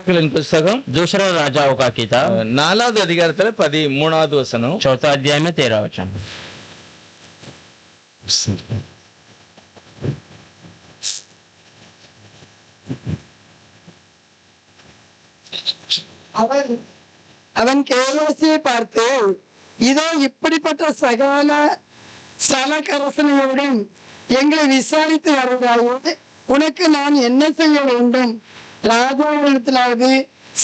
ராஜாக்களின் புஸ்தகம் दूसरा राजाओं का किताब 4வது அதிகாரத்துல 13வது வசனம். चौथा अध्याय में 13 वचन. அவன் கேவாசியை பார்த்து, இதோ இப்படிப்பட்ட சகல சலக்கரசனையுடன் எங்களை விசாரித்து வருகிறாயே, உனக்கு நான் என்ன செய்ய வேண்டும்? ராஜாவினிடத்திலாவது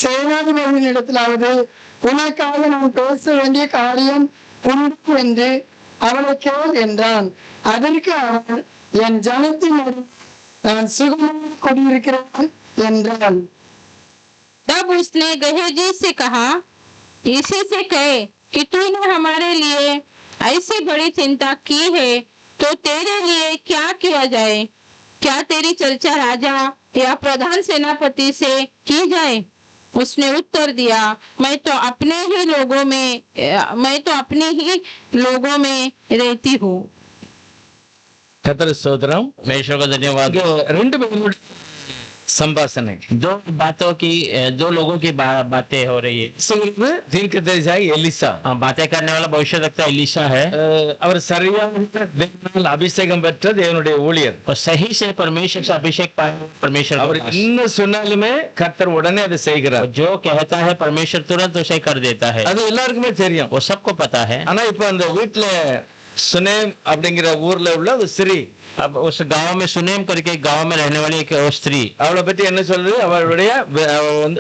சேனாதிபதியினிடத்திலாவது உனக்காக நான் பேச வேண்டிய காரியம் உண்டு என்று அவளை கேள் என்றான். அதற்கு அவன், என் ஜனத்தின் நான் சுகமாக கொண்டிருக்கிறேன் என்றான். तब उसने गहेजी से कहा, इसी से कहे कि तूने हमारे लिए ऐसी बड़ी चिंता की है, तो तेरे लिए क्या किया जाए? क्या तेरी चर्चा राजा या प्रधान सेनापति से की जाए? उसने उत्तर दिया, मैं तो अपने ही लोगों में रहती हूँ. கர்த்தர் ஸ்தோத்திரம். ईश्वर को धन्यवाद. ரெண்டு பேரும் संभाषण है. दो लोगों की बातें हो रही है. தீர்க்கதரிசி எலிசா. बातें करने वाला भविष्यवक्ता एलिशा है. அவர் சரியான அபிஷேகம் பெற்ற தேவனுடைய ஊழியர். और सही से परमेश्वर से अभिषेक पाए परमेश्वर. அவர் என்ன சொன்னாலுமே கர்த்தர் உடனே அதை செய்கிறார். जो कहता है परमेश्वर तुरंत उसे कर देता है. அது எல்லாருக்குமே தெரியும். वो सबको पता है. ஆனா இப்ப அந்த வீட்டுல சுனேம் அப்படிங்கிற ஊர்ல உள்ள ஒரு ஸ்திரீ, अब उस गांव में सुनेम करके गांव में रहने वाली एक स्त्री, அவளை பத்தி என்ன சொல்றது? அவருடைய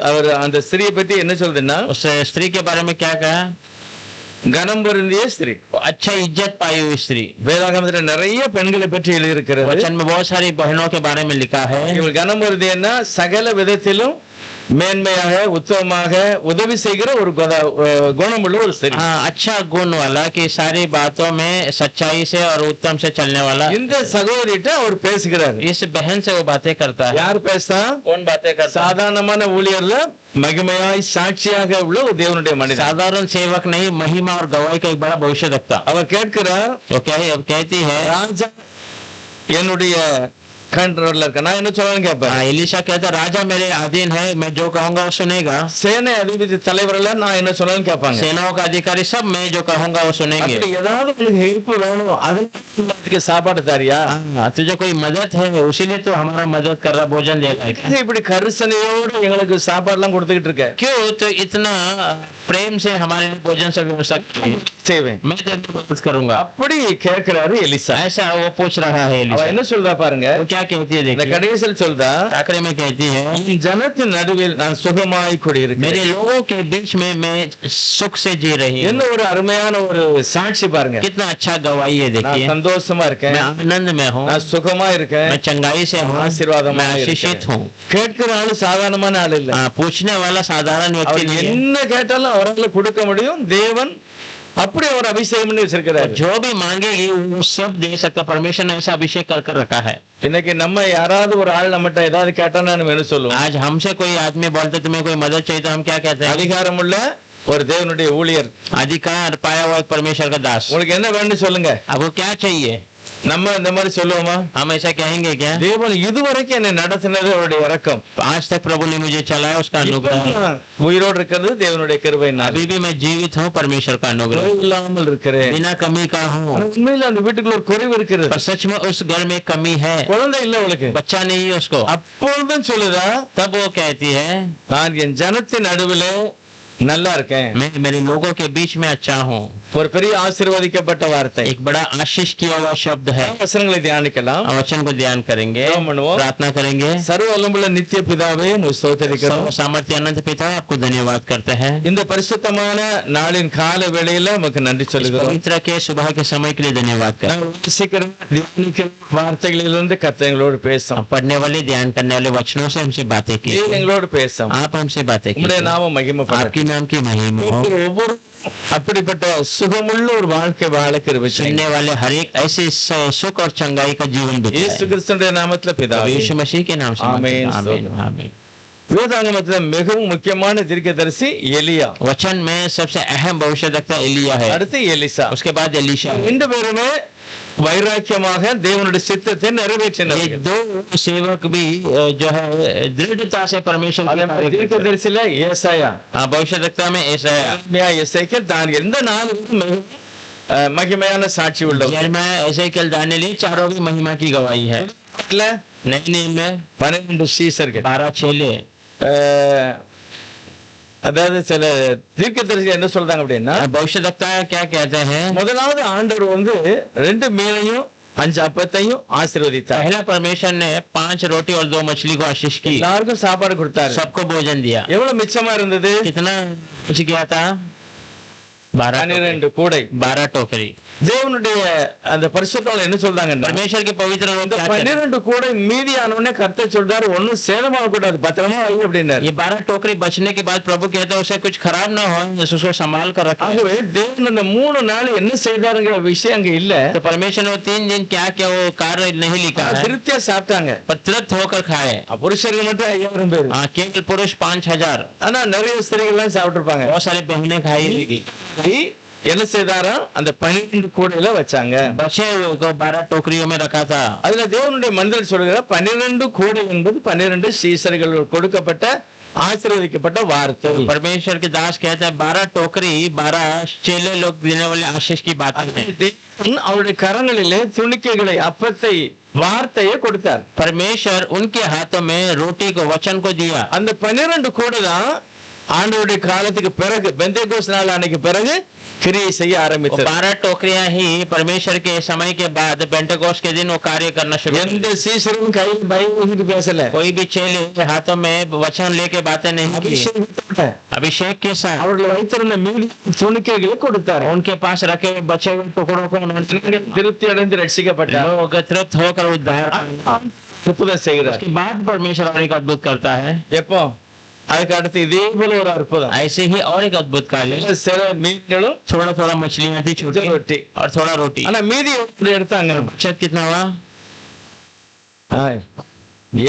அவர் அந்த ஸ்திரியை பத்தி என்ன சொல்றதுன்னா, उस स्त्री के बारे में क्या कहा? கனம் பொருந்திய ஸ்திரீ, अच्छा इज्जत पाई हुई स्त्री. வேதாகமத்துல நிறைய பெண்களை பற்றி எழுதியிருக்கிறது. वचन में बहुत सारी बहनों के बारे में लिखा है. இவள் கனம் பொருந்தியன்னா சகல விதத்திலும் மேன்மையாக உத்தமமாக உதவி செய்கிற ஒரு குணமுள்ள ஒரு ஸ்திரீ. अच्छा गुण वाला कि सारी बातों में सच्चाई से और उत्तम से चलने वाला. இந்த சகோதரிட்ட அவர் பேசுகிறார். इस बहन से वो बातें करता है. யார் பேசுறா? कौन बातें करता? சாதாரணமான ஊழியர்ல மகிமையாய் சாட்சியாக உள்ள ஒரு தேவனுடைய மனிதன். साधारण सेवक नहीं, महिमा और गवाही का एक बड़ा भविष्यवक्ता. அவர் கேட்கிறார், तो क्या है? अब कहती है, ராஜா என்னுடைய कंट्रोल का ना என்ன சொல்றாங்க கேப்ப. एलिशा कहता, राजा मेरे अधीन है, मैं जो कहूंगा वो सुनेगा. சேனை அதிபதி தலைவர்கள நான் என்ன சொல்றேன்னு கேட்பாங்க. सेनाओं का अधिकारी सब मैं जो कहूंगा वो सुनेंगे. ஏதாவது உங்களுக்கு ஹெல்ப் வேணும், அதுக்கு சாப்பாடு தாரியா? तुझे कोई मदद है, उसीलिए तो हमारा मदद कर रहा, भोजन देगा. இப்படி கருசனையோடு எங்களுக்கு சாப்பாடு எல்லாம் கொடுத்துக்கிட்டு இருக்க. क्यों तो इतना प्रेम से हमारे भोजन से व्यवस्था செய்வேன், मैं तेरी मदद करूंगा. அப்படி கேட்கிறாரு எலிசா. ऐसा वो पूछ रहा है அவ एलिशा. என்ன சொல்றா பாருங்க. वो क्या कहती है இந்த देखिए. கடைசியில் சொல்றா, आखिरी में कहती है, ஜனத்தின் நடுவில் நான் சுகமாய் குடியிருக்கிறேன். मेरे लोगों के बीच में मैं सुख से जी रही हूँ. என்ன ஒரு அருமையான ஒரு சாட்சி பாருங்க. कितना अच्छा गवाही है நான் देखिए. சந்தோஷமா இருக்கேன், मैं आनंद में हूँ, நான் சுகமா இருக்கேன், मैं चंगाई से हूँ, ஆசீர்வாதமா मैं आशीषित हूँ. கேட்கிற ஆளு சாதாரணமான ஆள் இல்ல. पूछने वाला साधारण व्यक्ति அவர் नहीं है. என்ன கேட்டாலும் அவரால் கொடுக்க முடியும். தேவன் அப்படி அவர் அபிஷேகம் பண்ணி வச்சிருக்கிறார். जो भी मांगेगी वो सब दे सकता. परमेश्वर ने ऐसा अभिषेक कर कर रखा है. இன்னைக்கு நம்ம யாராவது ஒரு ஆள் நம்மகிட்ட ஏதாவது கேட்டானா நம்ம என்ன சொல்லுவோம்? आज हमसे कोई आदमी बोलते तुम्हें कोई मदद चाहिए तो हम क्या कहते हैं? அதிகாரம் உள்ள ஒரு தேவனுடைய ஊழியர், अधिकार पाया हुआ एक परमेश्वर का दास. உங்களுக்கு என்ன வேணும்னு சொல்லுங்க. अब वो क्या चाहिए? நம்ம இந்த மாதிரி சொல்லுவோமா? हम ऐसा कहेंगे क्या? தேவன் இதுவரைக்கும் என்னை நடத்தினது அவருடைய இரக்கம். आज तक प्रभु ने मुझे चलाया, उसका अनुग्रह. உயிரோடு இருக்கிறது தேவனுடைய கிருபையினால். अभी भी मैं जीवित हूँ, परमेश्वर का अनुग्रह. இல்லாமல் இருக்கிறேன். बिना कमी का हूँ. உண்மையில அந்த வீட்டுக்குள்ள ஒரு குறைவு இருக்கிறது. पर सच में उस घर में कमी है. குழந்தை இல்ல அவளுக்கு, बच्चा नहीं है उसको. அப்பொழுதும் சொல்லுதா, तब वो कहती है, நான் என் ஜனத்தின் நடுவிலே நல்லா இருக்கேன். मैं मेरे लोगों के बीच में अच्छा हूँ. ஒரு பெரிய ஆசீர்வதிக்கப்பட்ட வார்த்தை. एक बड़ा आशीष किया हुआ शब्द है. வசனங்களை தியானிக்கலாம். वचन को ध्यान करेंगे, प्रार्थना करेंगे. सर्व वल्लमुள்ள நித்திய பிதாவே உம்மை ஸ்தோத்திரிக்கிறோம். सामर्थ्य अनंत पिता आपको धन्यवाद करते हैं. இந்த பரிசுத்தமான நாளின் கால வேளையில நமக்கு நன்றி சொல்லுகிறோம். पवित्र के सुबह के समय के लिए धन्यवाद करते हैं. வார்த்தைகளிலிருந்து கர்த்தர் எங்களோடு பேசும். पढ़ने वाले ध्यान करने वाले वचनों से हमसे बातें की. எங்களோடு பேசும். आप हमसे बातें की. உம்முடைய நாமம் மகிமைப்படட்டும். आपकी नाम की महिमा हो. ஒவ்வொரு அப்படிப்பட்ட சுகமுள்ள ஒரு வாழ்க்கை வாழ கிருபை செய்யுங்க. सुनने वाले हर एक ऐसे सुख और चंगाई का जीवन बिताए. இயேசு கிறிஸ்துவின் நாமத்தில் பிதாவே, यीशु मसीह के नाम से आमीन. आमीन आमीन. வேதாகமத்தில் மிகவும் முக்கியமான தீர்க்கதரிசி எலியா. वचन में सबसे अहम भविष्यवक्ता एलिया है. அடுத்து எலிசா, उसके बाद एलीशा. ரெண்டு பேருமே வைராக்கியமாக தேவனுடைய சித்தத்தை ये நிறைவேற்றினார்கள். दो सेवक भी जो है दृढ़ता से परमेश्वर அதே की மாதிரி कार्य करते हैं। தீர்க்கதரிசியில ஏசாயா, भविष्यवक्ता में ऐसा है। எரேமியா, எசேக்கியேல், தானியேல் இந்த நாலு மிகவும் மகிமையான சாட்சி உள்ளவர். यिर्मयाह, एजेकियेल, दानियेल चारों की महिमा की गवाही है। नए नियम में 12 சீசர்கள். 12 चेले, அதாவது சில தீர்க்கதரிசி என்ன சொல்றாங்க அப்படின்னா, भविष्यवक्ता क्या कहते हैं? முதலாவது ஆண்டவர் 2 மீனையும் 5 அப்பத்தையும் ஆசீர்வதித்தார். पहला परमेश्वर ने 5 रोटी और 2 मछली को आशीष की, எல்லாருக்கும் சாப்பாடு கொடுத்தாரு. सबको भोजन दिया। எவ்வளவு மிச்சமா இருந்தது? कितना कुछ गया था? 12 கூடை. 12 टोकरी। தேவனுடைய அந்த பரிசுத்தவான்கள் என்ன சொல்றாங்கன்னா, परमेश्वर के पवित्र लोग இந்த क्या कहते हैं? 12 கூடை மீதியானவனே கர்த்தர் சொல்றாரு, ஒண்ணும் சேதமாக கூடாது, பத்திரமா வை அப்படின்னாரு. ये 12 टोकरी बचने के बाद प्रभु कहते हैं उसे कुछ खराब ना हो, उसको संभाल कर रखें। ஆகவே தேவன் அந்த 3 நாள் என்ன செய்தாருங்கிற விஷயம் அங்க இல்ல. तो परमेश्वर ने 3 दिन क्या किया वो कार्य नहीं लिखा है, திருப்தியா சாப்பிட்டாங்க. पर तृप्त होकर खाए। புருஷர்கள் மட்டும் 5000 பேர். केवल पुरुष 5000, ஆனா நிறைய ஸ்திரீகள் எல்லாம் சாப்பிட்டு இருப்பாங்க. बहुत सारे बहनें खाई होगी। என்ன செய்தாராம், அந்த 12 கூடையில வச்சாங்க. बचे हुए को 12 टोकरियों में रखा था। அதுல தேவனுடைய மந்திரம் சொல்கிற 12 கூடை என்பது 12 சீசர்கள் கொடுக்கப்பட்ட ஆசீர்வதிக்கப்பட்ட வார்த்தை. परमेश्वर के दास कहते हैं 12 टोकरी 12 चेले लोग देने वाले आशीष की बात है। தேவன் அவருடைய கரங்களிலே துணிக்கைகளை, அப்பத்தை, வார்த்தையை கொடுத்தார். परमेश्वर उनके हाथों में रोटी को, वचन को दिया। அந்த 12 கூடை தான் ஆண்டவருடைய காலத்துக்கு பிறகு, பெந்தேகோஸ்து நாள் அன்னைக்கு பிறகு கிரியை செய்ய ஆரம்பித்தது. 12 टोकरियां ही परमेश्वर के समय के बाद पेंटेकोस्ट के दिन वो कार्य करना शुरू किया। எந்த சீசரும் கையில் பைபிள் பேசல. कोई भी चेले हाथों में वचन लेके बातें नहीं की। அபிஷேகத்தோட अभिषेक के साथ அவர்கள் வைத்திருந்த மீதி துணிக்கைகளை கொடுத்தார். उनके पास रखे हुए बचे हुए टुकड़ों को उन्होंने திருப்தி அடைந்து ரட்சிக்கப்பட்டார். लोग तृप्त होकर उद्धार पाए। அற்புதம் செய்கிறார். उसके बाद परमेश्वर और एक अद्भुत करता है। எப்போ? அதுக்கு அடுத்து இதே போல ஒரு அற்புதம். ऐसे ही और एक अद्भुत कार्य, சில மீன்களும் थोड़ा थोड़ा मछलियां थी छोटी ரொட்டி. और थोड़ा रोटी। ஆனா மீதி எப்படி எடுத்தாங்க? बचत कितना हुआ?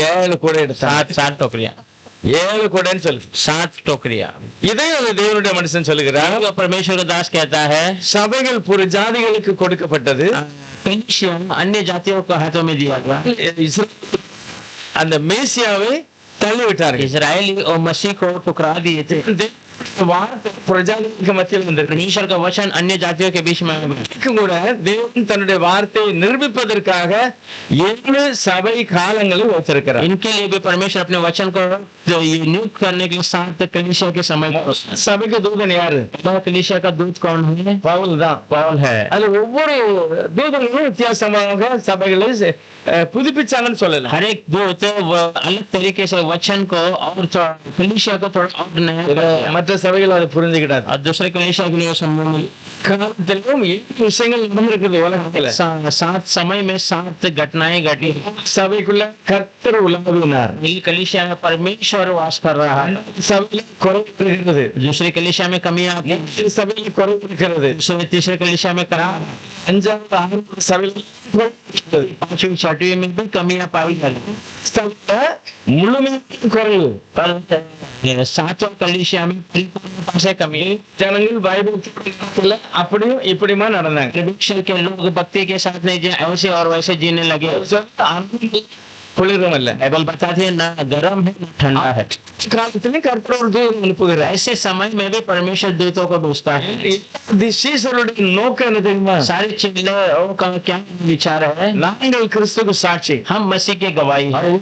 7 கூடை எடுத்தாங்க. 7 टोकरियां, 7 கூடைன்னு சொல்லு. 7 टोकरियां। இதையும் அந்த தேவனுடைய மனுஷன் சொல்லுகிறார். जो परमेश्वर का दास कहता है சபைகள் புற ஜாதிகளுக்கு கொடுக்கப்பட்டது. कलिसिया अन्य जातियों को हाथों में दिया गया। இஸ்ரவேல் அந்த மேசியாவை தள்ளிவிட்டார்கள். इजराइली और मसीह को ठुकरा दिए थे। வார்த்தை பிரஜாதிகளுக்கு மத்தியில் வந்திருக்கு. परमेश्वर का वचन अन्य जातियों के बीच में கூட தேவன் தன்னுடைய வார்த்தையை நிரூபிப்பதற்காக 7 சபை காலங்களை வைத்திருக்கிறார். इनके लिए भी परमेश्वर अपने वचन को नियुक्त करने के लिए 7 कलीसिया के समय சபைக்கு தூதன் யாரு? कलीसिया का दूत कौन है? பவுல் தான். पौल है। அதுல ஒவ்வொரு தூதர்களும் வித்தியாசமாக சபைகளை புதுப்பிச்சாங்கன்னு சொல்லலாம். हर एक दूत अलग तरीके से वचन को और कलीसिया को थोड़ा और नया மற்ற சபைகள் அதை புரிஞ்சுக்கிட்டாது. और दूसरे कलीसिया के लिए संबंध காலத்திலும் 7 விஷயங்கள் நடந்திருக்குது உலகத்துல. 7 समय में 7 घटनाएं घटी। சபைக்குள்ள கர்த்தர் உலாவினார். कलीसिया में परमेश्वर वास कर रहा है। சபையில குறைவு இருக்கிறது. दूसरी कलीसिया में कमी आती है। சபையில குறைவு இருக்கிறது. तीसरे कलीसिया में कमी, 5வது 6வது சபையில குறைவு இருக்கிறது. 5वीं 6वीं में भी कमियां पाई जाती हैं। சபையில முழுமையாக குறைவு. पर 7वां कलीसिया में परिपूर्णता से कमी। ஜனங்கள் பைபிள் அப்படியும் இப்படிமா நடந்தாங்க. प्रेडिक्शन के लोग भक्ति के साथ नहीं जी ऐसे और वैसे जीने लगे। குளிரும் இல்ல. बाइबल बताती है ना गर्म है ना ठंडा है। காலத்திலே கர்த்தர் ஒரு தூதன் அனுப்புகிறார். ऐसे समय में भी परमेश्वर दूतों को भेजता है। சீசருடைய நோக்கம் என்ன தெரியுமா? सारे चेलों का क्या विचार है? நாங்கள் கிறிஸ்துவுக்கு சாட்சி. हम मसीह के गवाही हैं।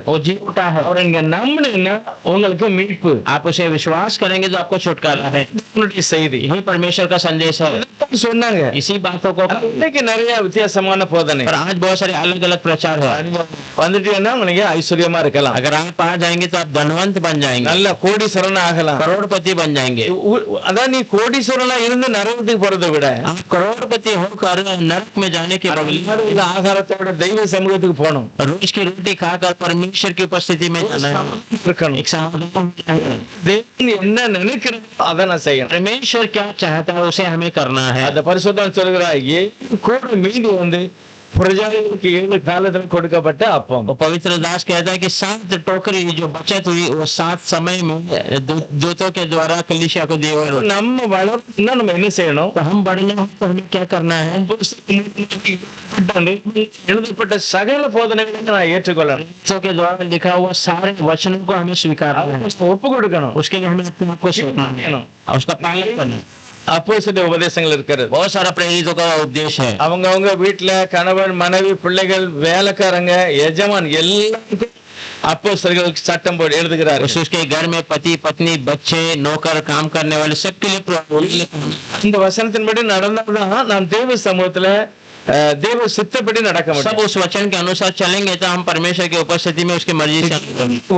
वो जी उठा है और இங்க நம்பினீங்கன்னா உங்களுக்கு மீட்பு. आप उसे विश्वास करेंगे तो आपको छुटकारा है। உன்னுடைய செய்தி. यही परमेश्वर का संदेश है। சொன்னாங்க. इसी बातों को இன்னைக்கு நிறைய வித்தியாசமான போதனை. पर आज बहुत सारे अलग अलग प्रचार है। வந்துட்டீங்கன்னா நீங்க ஐஸ்வர்யமா இருக்கலாம். अगर आप आ जाएंगे तो आप धनवंत बन जाएंगे, நல்ல கோடீஸ்வரனா ஆகலாம். करोड़पति बन जाएंगे। அதான் நீ கோடீஸ்வரனா இருந்து நரகத்துக்கு போறதை விட आप करोड़पति होकर नरक में जाने के बदले இந்த ஆகாரத்தோட தெய்வ சமூகத்துக்கு போகணும். रोज की रोटी खाकर परमेश्वर की उपस्थिति में जाना है। இருக்கணும். एक समाधान है। தேவன் என்ன நினைக்கிறாரோ அதை நான் செய்யணும். परमेश्वर क्या चाहता है उसे हमें करना है। அந்த பரிசுத்தம் சொல்கிறார், கூட மீதி பிரஜைகளுக்கு 7 காலத்துல கொடுக்கப்பட்ட அப்பம். वो पवित्र दास कहता है कि 7 टोकरी जो बचत हुई वो 7 समय में दूतों के द्वारा कलीसिया को दिए हुए। நம்ம வளரணும்னா நம்ம என்ன செய்யணும்? तो हम बढ़ना हो तो हमें क्या करना है? எழுதப்பட்ட சகல போதனைகளை நான் ஏற்றுக்கொள்ளணும். दूतों के द्वारा लिखा हुआ सारे वचनों को हमें स्वीकारना है, ஒப்பு கொடுக்கணும். उसके लिए हमें अपने आप को सौंपना है और उसका पालन करना है। அப்போஸ்தலர் உபதேசங்கள் இருக்கிறது. बहुत सारा प्रेरितों का उपदेश है। அவங்க வீட்டுல கணவன் மனைவி பிள்ளைகள் வேலைக்காரங்க எஜமான் எல்லாருக்கும் அப்போஸ்தலர்கள் சட்டம் போட்டு எழுதுகிறார். उसके घर में पति पत्नी बच्चे नौकर काम करने वाले सबके लिए இந்த வசனத்தின்படி நடந்தால்தான் நாம் தேவ சமூகத்துல தேவ சித்தப்படி நடக்க सब முடியும். उस वचन के अनुसार चलेंगे तो हम परमेश्वर की उपस्थिति में उसकी मर्जी से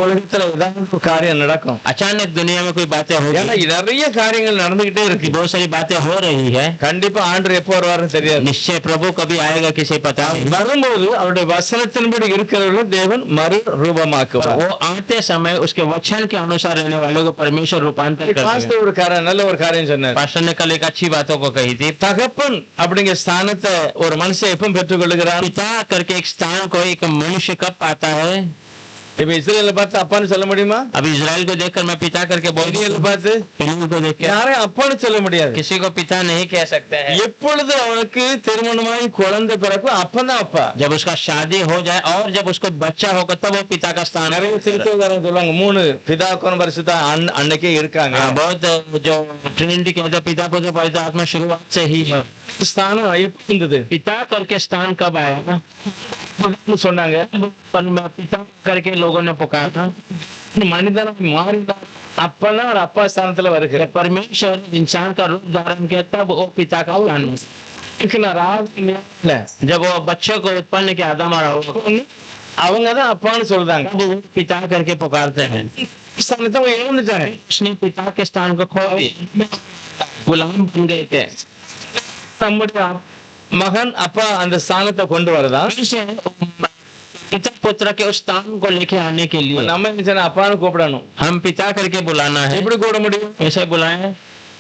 உலகத்துல ஏதாவது ஒரு காரியம் நடக்கும். अचानक दुनिया में कोई बातें हो ஏன்னா நிறைய காரியங்கள் நடந்துகிட்டே இருக்கு. बहुत सारी बातें हो रही है। கண்டிப்பா ஆண்டவர் எப்போ வருவாருன்னு தெரியாது. निश्चय प्रभु कभी आएगा किसी पता नहीं। வரும்போது அவருடைய வசனத்தின்படி இருக்கிறவர்கள் தேவன் மறு ரூபமாக்குவார். वो आते समय उसके वचन के अनुसार रहने वालों को परमेश्वर रूपांतर करेगा। ஒரு காரியம் நல்ல ஒரு காரியம் சொன்னார். पास्टर ने कल एक अच्छी बातों को कही थी। தகப்பன் அப்படிங்கிற ஸ்தானத்தை ஒரு மனுஷன் எப்ப பெற்றுக் கொள்ளுகிறான்? पिता करके एक स्थान को एक मनुष्य कब पाता है? இப்ப இஸ்ரேல பார்த்து அப்பான்னு சொல்ல முடியுமா? अब इजराइल को देखकर मैं पिता करके बोल இஸ்ரேல பார்த்து फिलिप को देख के யாரையும் அப்பான்னு சொல்ல முடியாது. किसी को पिता नहीं कह सकते हैं। எப்பொழுது அவனுக்கு திருமணமாகி குழந்தை பிறக்கும் அப்பதான் அப்பா. जब उसका शादी हो जाए और जब उसको बच्चा होगा तब वो पिता का स्थान है। நிறைய திருத்தூதர்கள் சொல்லுவாங்க 3 பிதா கோன் பரிசுத்த அன்னைக்கே இருக்காங்க. बहुत जो ट्रिनिटी कहते हैं पिता पुत्र पवित्र आत्मा शुरुआत से ही है। ஸ்தானம் எப்படி இருந்தது? पिता करके स्थान कब आया சொன்னாங்க. पिता करके लोगों ने पुकारा। மனிதன் மாறினார் அப்பதான் ஒரு அப்பா ஸ்தானத்துல வருகிற. परमेश्वर इंसान का रूप धारण किया तब वो पिता का स्थान है। जब वो बच्चे को उत्पन्न किया आदम और हव्वा, அவங்கதான் அப்பான்னு சொல்றாங்க. तब वो पिता करके पुकारते हैं। ஸ்தானத்தை அவங்க இழந்துட்டாங்க. उसने पिता के स्थान को खो दिया, गुलाम बन गए थे। நம்முடைய மகன் அப்பா அந்த ஸ்தானத்தை கொண்டு வரதா? पिता पुत्र के उस स्थान को लेके आने के लिए நம்ம என்ன அப்பான்னு கூப்பிடணும். हम पिता करके बुलाना है। எப்படி கூட முடியும்? ऐसे बुलाए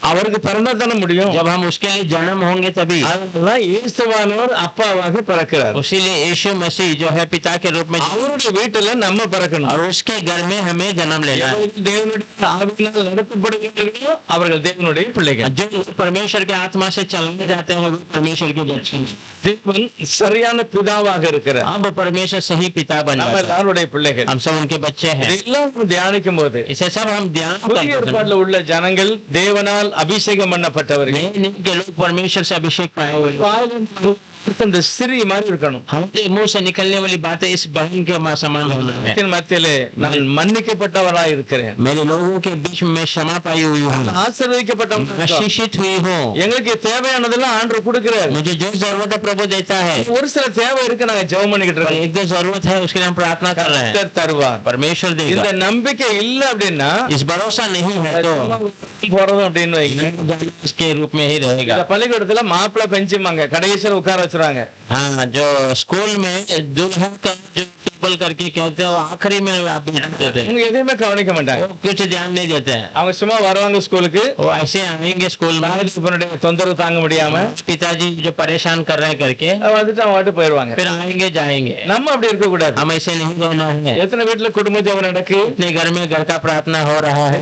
அவருக்கு பிறந்தா தானே முடியும். जब हम उसके लिए जन्म होंगे तभी। அதனால இயேசுவானவர் அப்பாவாக பிறக்கிறார். इसीलिए यीशु मसीह जो है पिता के रूप में அவருடைய வீட்டுல நம்ம பிறக்கணும். और उसके घर में हमें जन्म लेना है। தேவனுடைய ஆவியினால் நடத்தப்படுகிறவர்களோ அவர்கள் தேவனுடைய பிள்ளைகள். जो परमेश्वर के आत्मा से चलने जाते हैं वो परमेश्वर के बच्चे हैं। தேவன் சரியான பிதாவாக இருக்கிறார். अब परमेश्वर सही पिता बन நம்ம जाता है। எல்லாருடைய பிள்ளைகள். हम सब उनके बच्चे हैं। இதெல்லாம் தியானிக்கும் போது इसे सब हम ध्यान புதிய करते हैं। ஏற்பாட்டில் உள்ள ஜனங்கள் தேவனால் அபிஷேகம் பண்ணப்பட்டவர்கள். के लोग परमेश्वर से अभिषेक पाए हुए இந்த சிறி மாதிரி இருக்கணும். हमारे मुंह से निकलने वाली बातें इस बहन के समान होना है। மத்தியிலே நான் மன்னிக்கப்பட்டவராய் இருக்கிறேன். मेरे लोगों के बीच में क्षमा पाई हुई हूँ, ஆசீர்வதிக்கப்பட்டவன். आशीषित हुई हूँ। எங்களுக்கு தேவையானதெல்லாம் ஆண்டவர் கொடுக்கிறார். मुझे जो जरूरत है प्रभु देता है। ஒரு சில தேவை இருக்கு, நாங்க ஜெபம் பண்ணிக்கிட்டு और இருக்கோம். एक दो जरूरत है उसके लिए हम प्रार्थना कर रहे हैं, கர்த்தர் தருவார். परमेश्वर இந்த देगा। நம்பிக்கை இல்ல அப்படின்னா इस भरोसा नहीं है तो போறதும் அப்படின்னு வைங்க. इसके रूप में ही रहेगा। இந்த பள்ளிக்கூடத்துல மாப்பிள்ளை பெஞ்சுமாங்க, கடைசியில உட்கார வச்சுருவாங்க. हाँ, जो स्कूल में दुल्हन का जो टेबल करके कहते हैं वो आखिरी में आप ध्यान देते हैं, அவங்க எதையுமே கவனிக்க மாட்டாங்க. वो कुछ ध्यान नहीं देते हैं। அவங்க சும்மா வருவாங்க ஸ்கூலுக்கு. वो ऐसे आएंगे स्कूल में, தகப்பனுடைய தொந்தரவு தாங்க முடியாம पिताजी जो परेशान कर रहे हैं करके வந்துட்டு அவங்க வாட்டு போயிருவாங்க. फिर आएंगे जाएंगे। நம்ம அப்படி இருக்க கூடாது. हम ऐसे नहीं रहना है। எத்தனை வீட்டுல குடும்ப ஜெபம் நடக்கு? अपने घर में घर का प्रार्थना हो रहा है।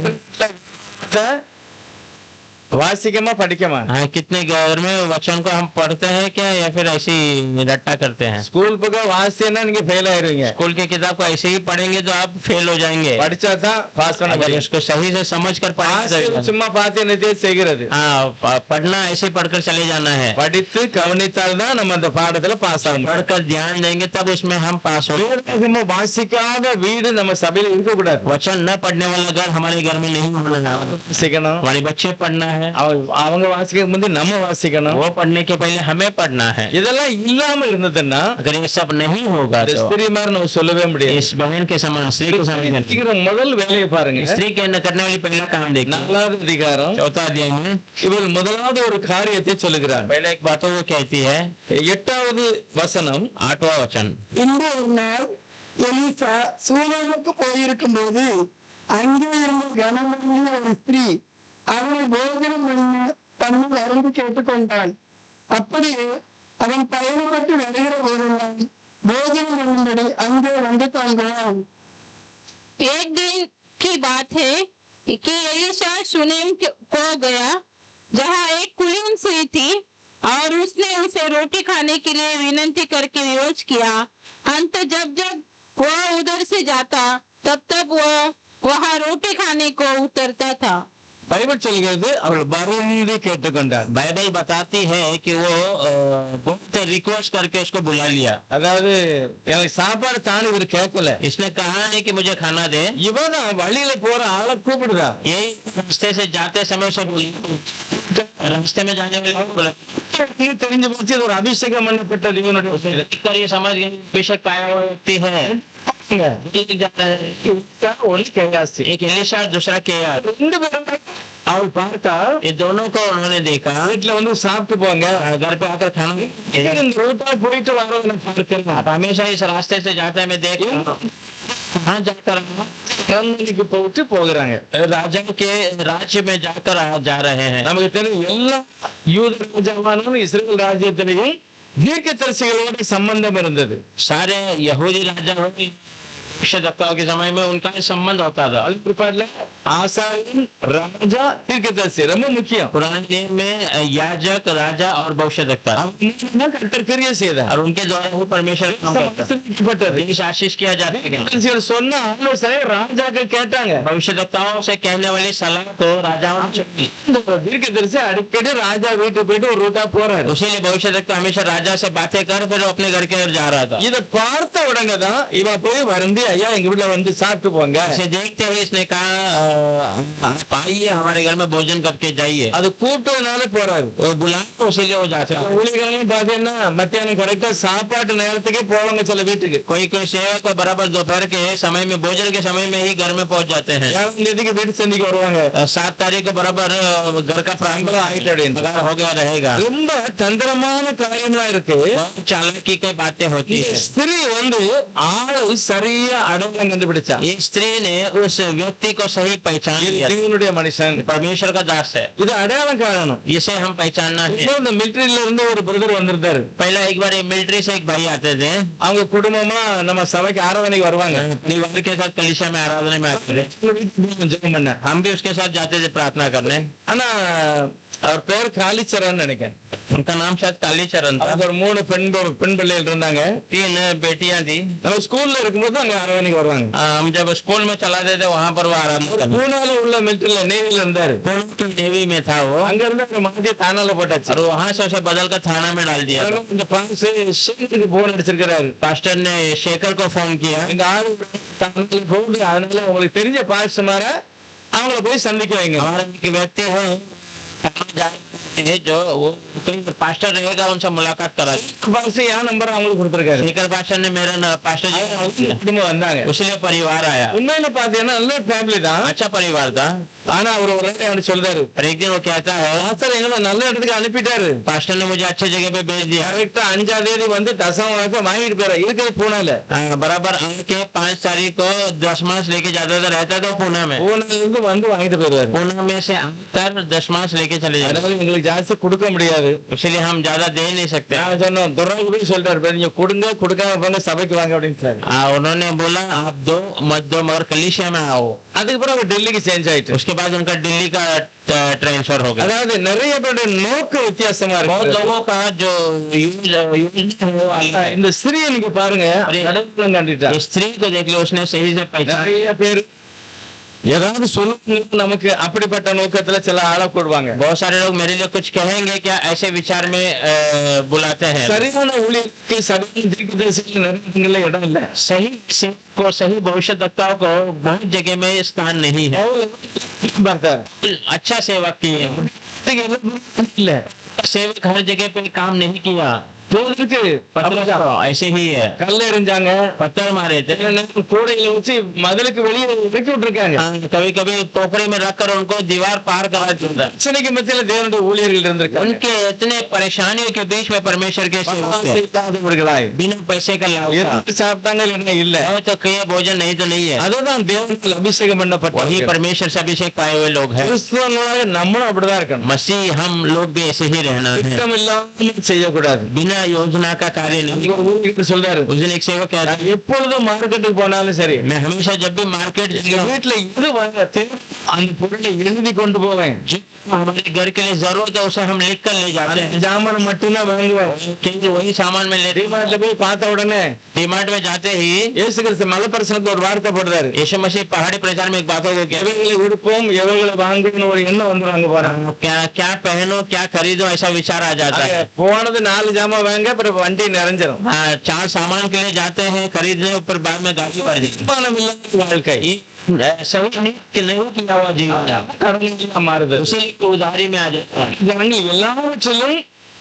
வாசிக்கமா படிக்கமா? हाँ, कितने घर में वचन को हम पढ़ते हैं क्या या फिर ऐसे ही रट्टा करते हैं? ஸ்கூல் புக்கை வாசிச்சேன்னா நீங்க ஃபெயில் ஆயிருவீங்க. स्कूल की किताब को ऐसे ही पढ़ेंगे तो आप फेल हो जाएंगे। படிச்சா தான் பாஸ் பண்ண अगर முடியும். इसको सही से समझ कर पढ़ेंगे। சும்மா பார்த்து என்னத்தையே செய்கிறது. हाँ, पढ़ना ऐसे ही पढ़कर चले जाना है। படித்து கவனித்தால் தான் நம்ம அந்த பாடத்துல பாஸ் ஆக முடியும். पढ़कर ध्यान देंगे तब उसमें हम पास हो। வேதாகமம் வாசிக்காத வீடு நம்ம சபையில இருக்க கூடாது. वचन न पढ़ने वाला घर हमारे घर में नहीं होना। வாசிக்கணும். हमारे बच्चे पढ़ना है, அவங்க வாசிக்க முந்தி நம்ம வாசிக்கணும். वो पढ़ने के पहले हमें पढ़ना है। இதெல்லாம் இல்லாம இருந்ததுன்னா अगर ये सब नहीं होगा तो ஸ்திரீ மாதிரி நம்ம சொல்லவே முடியாது. इस बहन के समान स्त्री को समझ முதல் வேலையை பாருங்க. स्त्री के अंदर करने वाली पहला काम देखना। 4வது அதிகாரம் 4वां अध्याय में இவர் முதலாவது ஒரு காரியத்தை சொல்லுகிறார். पहले एक बात वो कहती है, 8வது வசனம் 8वां वचन। இந்த ஒரு நாள் எலிசா சூழலுக்கு போயிருக்கும் போது அங்கே இருந்த கனமறிந்த ஒரு ஸ்திரீ அவனை போஜனம் பண்ணி அருந்து கேட்டுக்கொண்டாள். அப்படியே அவன் பயணப்பட்டு வருகிற போதெல்லாம் போஜனம் பண்ணும்படி அங்கே வந்து தங்குவான். एक दिन की बात है कि एलिशा सुनेम को गया जहाँ एक कुलीन स्त्री थी और उसने उसे रोटी खाने के लिए विनती करके विरोध किया। अंत जब जब वह उधर से जाता तब तब वह वहाँ रोटी खाने को उतरता था। பைபிள் சொல்கிறது அவள் வருவதை கேட்டுக்கொண்டார். बाइबल बताती है कि वो बहुत रिक्वेस्ट करके उसको बुला लिया. அதாவது எனக்கு சாப்பாடு தானே இவர் கேட்கல. इसने कहा नहीं कि मुझे खाना दे. இவன் வழியில போற ஆளை கூப்பிடுறா. यही रास्ते से जाते समय सब रास्ते में जाने वाले बोला தெரிஞ்சு போச்சு இது ஒரு அபிஷேகம் பண்ணப்பட்ட இவனுடைய செயல். ये समझ गए बेशक पाया हुआ व्यक्ति है. ஒன்று கேயாசி. एक एलिशा दूसरा केयार. ரெண்டு பேரும் அவள் பார்த்தா ये दोनों को उन्होंने देखा. வீட்டுல வந்து சாப்பிட்டு போங்க, घर पे आकर खाना. ரோட்டா போயிட்டு வரவங்க பார்க்கிறேன். आप हमेशा इस रास्ते से जाते हैं, मैं देख रहा हूं. कहाँ जाकर கிளம்பிக்கு போட்டு போகிறாங்க. राजा के राज्य में जाकर जा रहे हैं. நமக்கு தெரியும் எல்லா யூத ராஜாவானும் இஸ்ரேல் ராஜ்யத்திலையும் தீர்க்கதரிசிகளோட சம்பந்தம் இருந்தது. सारे यहूदी राजा भविष्यवक्ताओं के समय में उनका संबंध होता था. அது பிற்பாடுல ஆசாரியன், ராஜா, தீர்க்கதரிசி ரொம்ப முக்கியம். पुराने नियम में याजक, राजा और भविष्यवक्ता, அவங்க கர்த்தர் கிரியை செய்தார். और उनके द्वारा ही परमेश्वर काम करता है. ஆசீர்வதிக்கப்பட்டது. देश आशीष किया जाता है. தீர்க்கதரிசிகள் சொன்ன ஆலோசனை ராஜாக்கள் கேட்டாங்க. भविष्यवक्ताओं से कहने वाली सलाह को राजाओं ने सुनी. இந்த தீர்க்கதரிசி அடிக்கடி ராஜா வீட்டுக்கு போயிட்டு ஒரு ரூட்டா போறாரு. उसीलिए भविष्यवक्ता हमेशा राजा से बातें कर फिर अपने घर के ओर जा रहा था. இத பார்த்த உடனே தான் இவ போய் வருந்தி ஐயா எங்க வீட்டுல வந்து சாப்பிட்டு போங்க. इसे देखते हुए इसने कहा आप आइए हमारे घर में भोजन करके जाइए. அது கூப்பிட்டதுனால போறாரு. वो बुलाया तो उसीलिए वो जाते हैं. ஊழியர்களும் பாத்தீங்கன்னா மத்தியானம் கரெக்டா சாப்பாட்டு நேரத்துக்கே போவாங்க சில வீட்டுக்கு. कोई कोई सेवक को बराबर दोपहर के समय में भोजन के समय में ही घर में पहुंच जाते हैं. 7 தேதிக்கு வீட்டு சந்திக்கு வருவாங்க. 7 तारीख को बराबर घर का प्रारंभ हो गया रहेगा. ரொம்ப தந்திரமான காரியங்களா இருக்கு. बहुत चालाकी की बातें होती है. ஸ்திரீ வந்து ஆளு சரியா அடையாளம் கண்டுபிடிச்சா. ये स्त्री ने उस व्यक्ति को सही पहचान लिया. தேவனுடைய மனுஷன், परमेश्वर का दास है. இது அடையாளம் காரணம். इसे हम पहचानना है. இந்த மிலிட்டரியில இருந்து ஒரு பிரதர் வந்திருந்தாரு. पहला एक बार मिलिट्री से एक भाई आते थे. அவங்க குடும்பமா நம்ம சபைக்கு ஆராதனைக்கு வருவாங்க. परिवार के साथ कलीसिया में आराधना में आते थे. ஜெபம் பண்ண. हम भी उसके साथ जाते थे प्रार्थना करने. ஆனா அவர் பேர் காளிச்சரன் நினைக்கிறேன். उनका नाम शायद कालीचरण था. அவர் 3 பெண் பிள்ளைகள் இருந்தாங்க. 3 बेटियां थी. நம்ம ஸ்கூல்ல இருக்கும்போது அங்க ஆராதனைக்கு வருவாங்க. हम जब स्कूल में चलाते थे वहाँ पर वो आराधना करते. பூனால உள்ள மிலிட்டரியில நேவில இருந்தாரு. नेवी में था वो. அங்க இருந்து அவர் மாத்தி தானால போட்டாச்சு. और वहाँ से उसे बदल कर थाना में डाल दिया. இந்த பாஸ் ஷேருக்கு போன் அடிச்சிருக்காரு. पास्टर ने शेखर को फोन किया. எங்க ஆளு தானால போகுது. அதனால உங்களுக்கு தெரிஞ்ச பாஸ்டர்மார அவங்கள போய் சந்திக்க வைங்க. हमारा एक व्यक्ति है जो वो कोई पास्टर रहेगा उनसे मुलाकात करा. பாஸ் என் நம்பர் அவங்களுக்கு கொடுத்திருக்காரு. शेखर पास्टर ने मेरा पास्टर जी குடும்பம் வந்தாங்க. उसलिए परिवार आया. உண்மையில பாத்தீங்கன்னா நல்ல ஃபேமிலி தான். अच्छा परिवार था. ஆனா அவர் ஒரு நாள் சொல்றாரு, पर एक दिन वो कहता है பாஸ்டர் எங்களை நல்ல இடத்துக்கு அனுப்பிட்டாரு. पास्टर ने मुझे अच्छे जगह पे भेज दिया. கரெக்டா 5ஆம் தேதி வந்து தசம வாங்கிட்டு போற இருக்கிற பூனால. बराबर आके 5 तारीख को दशमांश लेके जाता था. रहता था पुणे में. பூனால இருந்து வந்து வாங்கிட்டு போயிருவாரு. पुणे में से आकर दशमांश लेके चले जाते. அதனால எங்களுக்கு ஜாஸ்தி கொடுக்க முடியாது. इसलिए हम ज्यादा दे नहीं सकते. நான் சொன்னோம் துறைக்கு போய் சொல்றாரு, நீங்க கொடுங்க, கொடுக்காம போங்க, சபைக்கு வாங்க அப்படின்னு சொன்னாரு. उन्होंने बोला आप दो मत दो मगर कलीसिया में आओ. அதுக்கப்புறம் அவர் டெல்லிக்கு சேஞ்ச் ஆயிட்டு. उसके बाद उनका दिल्ली का ट्रांसफर हो गया. அதாவது நிறைய பேருடைய நோக்க வித்தியாசமா बहुत இருக்கு. लोगों का जो இந்த ஸ்திரியை நீங்க பாருங்க, அடையாளம் கண்டுட்டா. स्त्री को देख लो उसने सही से पहचान. நிறைய பேர் ஏதாவது சொல்லணும் நமக்கு அப்படிப்பட்ட நோக்கத்துல சில ஆள போடுவாங்க. बहुत सारे लोग मेरे लिए कुछ कहेंगे क्या ऐसे विचार में बुलाते हैं. சரியான ஊழியருக்கு சரியான தீர்க்கதரிசிக்கு நிறைய இடம் இல்ல. सही को सही भविष्यवक्ताओं को बहुत जगह में स्थान नहीं है. பார்த்தார் अच्छा सेवक किए இல்ல सेवक हर जगह पे काम नहीं किया. ऐसे ही है. கல்ல எறிஞ்சாங்க, पत्थर मारे थे. கூடையில வச்சு மதிலுக்கு வெளியே இறக்கி விட்டுருக்காங்க. कभी कभी टोकरी में रखकर उनको दीवार पार करा देता. பிரச்சனைக்கு மத்தியில தேவனுடைய ஊழியர்கள் இருந்திருக்காங்க. उनके इतने परेशानियों के बीच में परमेश्वर के सेवक थे. இல்லாதவர்களாய் बिना पैसे का लाभ था. எது சாப்பிட்டாங்க இல்லைன்னா இல்ல. तो कहीं भोजन नहीं तो नहीं है. அதுதான் தேவனுக்கு அபிஷேகம் वही பண்ணப்பட்ட परमेश्वर से अभिषेक पाए हुए लोग हैं. கிறிஸ்துவங்களாக நம்மளும் அப்படிதான் இருக்கணும். मसीह हम लोग भी ऐसे ही रहना है. திட்டம் இல்லாம செய்யக்கூடாது. बिना योजना का कार्य नहीं। ஒரு ஊழியர் சொல்றாரு, उस दिन एक सेवक कह रहा है, எப்பொழுதும் மார்க்கெட்டுக்கு போனாலும் சரி, मैं हमेशा जब भी मार्केट எங்க வீட்டுல எது வாங்க தேவை, அந்த பொருளை எழுதி கொண்டு போவேன். हमारे घर के लिए जरूरत है उसे हम लिख कर ले जाते அந்த हैं, ஜாமான் மட்டும்தான் வாங்குவேன். क्योंकि वही सामान में लेते டிமார்ட்ல போய் பார்த்த உடனே डिमांड में जाते ही இயேசு கிறிஸ்து மலைப்பிரசனத்துக்கு ஒரு வார்த்தை போடுறாரு, यीशु मसीह पहाड़ी प्रचार में एक बात को कहते எவைகளை உடுப்போம் எவைகளை வாங்கணும்னு ஒரு எண்ணம் வந்துருவாங்க பாருங்க. हैं, क्या क्या पहनो क्या खरीदो ऐसा विचार आ जाता है। போனது 4 ஜாமான் வாங்க, அப்புறம் வண்டி நிறைஞ்சிரும். हाँ, 4 सामान के लिए जाते हैं खरीदने, ऊपर बाद में गाड़ी भर देते பணம் இல்லாத வாழ்க்கை हैं। सही नहीं कि नहीं किया हुआ जीवन கடவுளா மாறுது. उसी उधारी में आ जाता है। நாங்கள் எல்லாவற்றிலும்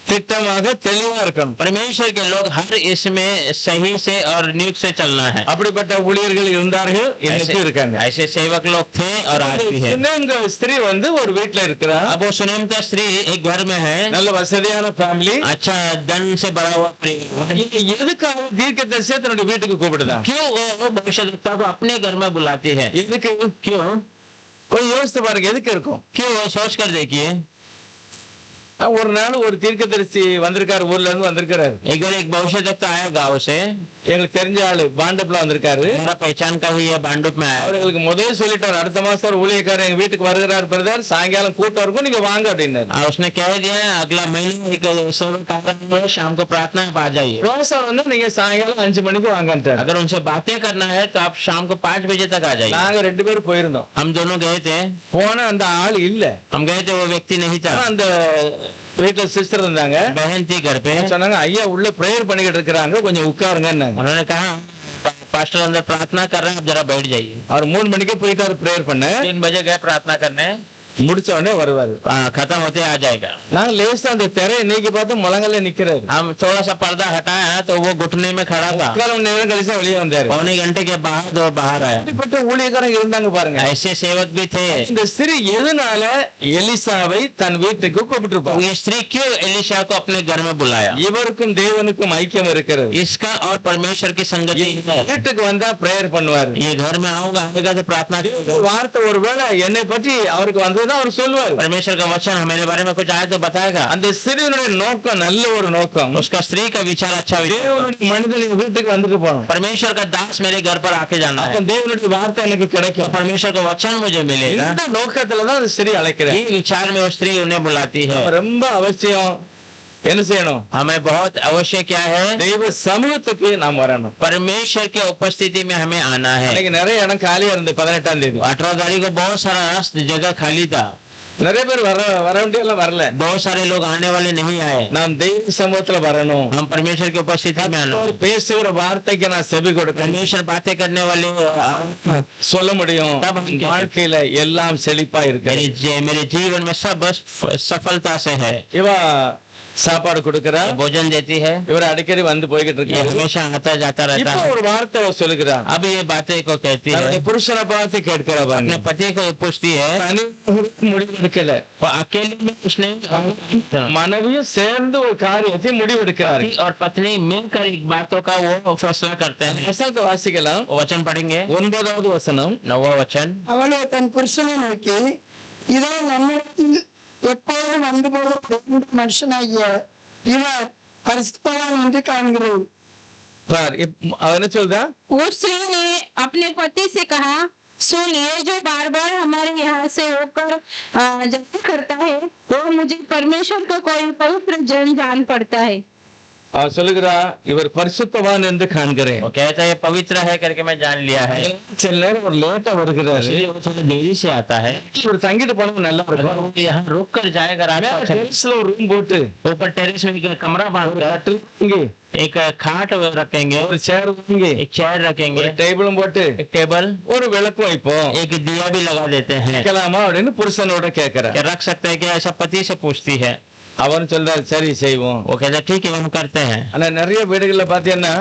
திட்டமாக தெளிவா இருக்கணும். परमेश्वर के लोग हर इसमें सही से और नियुक्त से चलना है। அப்படிப்பட்ட ஊழியர்கள் இருந்தார்கள், இன்னைக்கு இருக்காங்க. ऐसे सेवक लोग थे और आज भी है। இந்த ஸ்திரீ வந்து ஒரு வீட்டுல இருக்கிறா, अब वो सुनेमता स्त्री एक घर में है, நல்ல வசதியான ஃபேமிலி. अच्छा धन से भरा हुआ परिवार। எதுக்காக தீர்க்கதரிசியை தன்னுடைய வீட்டுக்கு கூப்பிடுதா? क्यों वो भविष्यद्वक्ता को अपने घर में बुलाती है? எதுக்கு? क्यों? கொஞ்சம் யோசித்து பாருங்க, எதுக்கு இருக்கும்? क्यों? सोच कर देखिए। ஒரு நாள் ஒரு தீர்க்கதரிசி வந்திருக்காரு, ஊர்ல இருந்து வந்திருக்காரு. एक बार एक भविष्यद्वक्ता आया गांव से, எங்களுக்கு தெரிஞ்ச ஆளு பாண்டப்ல வந்திருக்காரு. मेरा पहचान का ही है, बांडुप में आया। அவர்களுக்கு முதல்ல சொல்லிட்டாரு, அடுத்த மாசம் ஒரு ஊழியக்காரர் எங்க வீட்டுக்கு வருகிறார் பிரதர், சாயங்காலம் கூட்டம் இருக்கும், நீங்க வாங்க அப்படின்னாரு. और उसने कह दिया अगला महीने एक सेवक आ रहा है, शाम को प्रार्थना में आ जाइए। ரோசா வந்து நீங்க சாயங்காலம் 5 மணிக்கு வாங்கன்ட்டாரு. अगर उनसे बातें करना है तो आप शाम को 5 बजे तक आ जाइए। நாங்க 2 பேரும் போயிருந்தோம். हम दोनों गए थे, போன அந்த ஆள் இல்ல. हम गए थे, वो व्यक्ति नहीं था। ஆனா அந்த வீட்டுல சிஸ்டர் இருந்தாங்க. बहन थी घर पे, சொன்னாங்க, ஐயா உள்ள பிரேயர் பண்ணிக்கிட்டு இருக்காங்க, கொஞ்சம் உட்காருங்கன்னாங்க. उन्होंने कहा पास्टर अंदर प्रार्थना कर रहे हैं, आप जरा बैठ जाइए। அவர் 3 மணிக்கு போயிட்டாரு பிரேயர் பண்ண. 3 बजे गए प्रार्थना करने, முடிச்ச உடனே வருவாரு. खत्म होते आ जाएगा। நாங்க லேசா அந்த திரையை நீக்கி பார்த்து முழங்கல்ல நிக்கிறாரு. हम थोड़ा सा पर्दा हटाया तो वो घुटने में खड़ा था। 1/4 மணி நேரம் கழிச்சு வெளியே வந்தாரு. पौने घंटे के बाद वो बाहर आया। இப்படிப்பட்ட ஊழியக்காரங்க இருந்தாங்க பாருங்க. ऐसे सेवक भी थे। இந்த ஸ்திரீ எதனால எலிசாவை தன் வீட்டுக்கு கூப்பிட்டுருப்பாங்க? ये स्त्री क्यों एलिशा को अपने घर में बुलाया? இவருக்கும் தேவனுக்கும் ஐக்கியம் இருக்கிறது. इसका और परमेश्वर की संगति है। வீட்டுக்கு வந்தா பிரேயர் பண்ணுவாரு. ये घर में आऊंगा, आएगा तो प्रार्थना करेगा। ஒரு வார்த்தை ஒருவேளை என்னை பற்றி அவருக்கு வந்ததுன்னா அவர் சொல்லுவார். परमेश्वर का वचन हमारे बारे में कुछ आए तो बताएगा। அந்த ஸ்திரீனுடைய நோக்கம் நல்ல ஒரு நோக்கம். उसका स्त्री का विचार अच्छा विचार, தேவனுடைய மனிதன் வீட்டுக்கு வந்துட்டு போகணும். परमेश्वर का दास मेरे घर पर आके जाना है, அப்ப தேவனுடைய வார்த்தை எனக்கு கிடைக்கும். परमेश्वर का वचन मुझे मिलेगा। இந்த நோக்கத்துலதான் அந்த ஸ்திரீ அழைக்கிறார். ये विचार में वो स्त्री उन्हें बुलाती है। ரொம்ப அவசியம் என்ன செய்யணும்? हमें बहुत अवश्य क्या है? தெய்வ சமூகத்துக்கு நாம் வரணும். परमेश्वर के उपस्थिति में हमें आना है। இன்னைக்கு நிறைய இடம் காலியா இருந்து 18ஆம் தேதி 18 तारीख को बहुत सारा जगह खाली था, நிறைய பேர் வர வேண்டியெல்லாம் வரல. बहुत सारे लोग आने वाले नहीं आए। நாம் தெய்வ சமூகத்துல வரணும். हम परमेश्वर की उपस्थिति में आना। அவர் பேசுகிற வார்த்தைக்கு நான் செவி கொடுக்கணும். परमेश्वर बातें करने वाले சொல்ல முடியும். तब हम क्या- வாழ்க்கையில எல்லாம் செழிப்பா இருக்கு. मेरे जीवन में सब बस सफलता से है। இவ சாப்பாடு கொடுக்கிறா, भोजन देती है, இவர் அடிக்கடி வந்து போய்கிட்டு ये இருக்காரு. हमेशा आता जाता रहता இப்போ है। ஒரு வார்த்தை அவர் சொல்லுகிறார். अब ये बातें को कहती है, தன்னுடைய புருஷனை பார்த்து கேட்கிறா अपने பாருங்க. पति को पूछती है, தனி முடிவெடுக்கல, वो अकेले में उसने மனைவியும் சேர்ந்து ஒரு காரியத்தை முடிவெடுக்கிறாரு. पति और पत्नी मिलकर एक बातों का वो फैसला करते हैं। வசனத்தை வாசிக்கலாம். वो वचन पढ़ेंगे, 9வது வசனம். 9वां वचन। அவளோ தன் புருஷனை நோக்கி, இதோ நம்மிடத்தில் எப்போதும் வந்து போகிற மனுஷனாகிய இவர் பரிசுத்தவான் என்று காண்கிறோம். பார், அவர் என்ன சொல்றா? उस स्त्री ने अपने पति से कहा, सुन, ये जो बार बार हमारे यहाँ से होकर जाया करता है, वो मुझे परमेश्वर का कोई पवित्र जन जान पड़ता है। அவர் சொல்லுகிறா, இவர் பரிசுத்தவான் என்று காண்கிறேன். वो कहता है ये पवित्र है करके मैं जान लिया है। சில நேரம் ஒரு லேட்டா வருகிறாரு. इसलिए वो थोड़ा देरी से आता है। இவர் தங்கிட்டு போனது நல்லா अगर இருக்கும். वो यहाँ रुक कर जाएगा रात को, டெரஸ்ல ஒரு ரூம் போட்டு ऊपर टेरेस में एक कमरा बांधकर கட்டில் இங்கே एक खाट रखेंगे, ஒரு சேர் இங்கே एक चेयर रखेंगे, ஒரு டேபிளும் போட்டு एक टेबल, ஒரு விளக்கு வைப்போம். एक दिया भी लगा देते हैं। வைக்கலாமா அப்படின்னு புருஷனோட கேட்கிறார். क्या रख सकते हैं क्या? ऐसा पति से पूछती है। அவன் சொல்றாரு, சரி செய்வோம். वो कहता है ठीक है हम करते हैं। ஆனா நிறைய வீடுகள்ல பாத்தீங்கன்னா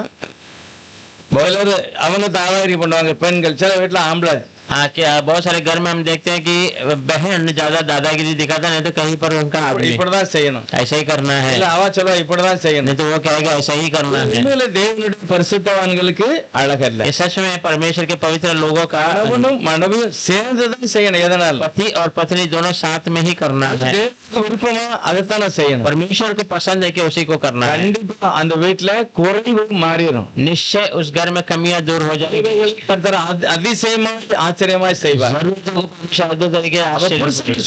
பாய்லர் அவங்க தாவாரி பண்ணுவாங்க பெண்கள், சில வீட்டுல ஆம்பளை हाँ, क्या बहुत सारे घर में हम देखते हैं कि बहन ज्यादा दादागिरी दिखाता, नहीं तो कहीं पर उनका आदमी இப்படிதான் செய்யணும். ऐसा ही करना है, இல்ல அவ சொல்ல இப்படிதான் செய்யணும். नहीं तो वो कहेगा ऐसा ही करना है। உண்மையில தேவனுடைய பரிசுத்தவான்களுக்கு அழகல்ல. ये सच में परमेश्वर के पवित्र लोगों का கணவனும் மனைவியும் சேர்ந்துதான் செய்யணும். எதனால पति और पत्नी दोनों साथ में ही करना है। தேவனுக்கு விருப்பமா அதைத்தான் செய்யணும். परमेश्वर को पसंद है कि उसी को करना है। கண்டிப்பா அந்த வீட்டுல குறைவு மாறிடும். निश्चय उस घर में कमियां दूर हो जाएगी। கர்த்தர் அதிசயமா ஆச்சரியமா செய்வார்.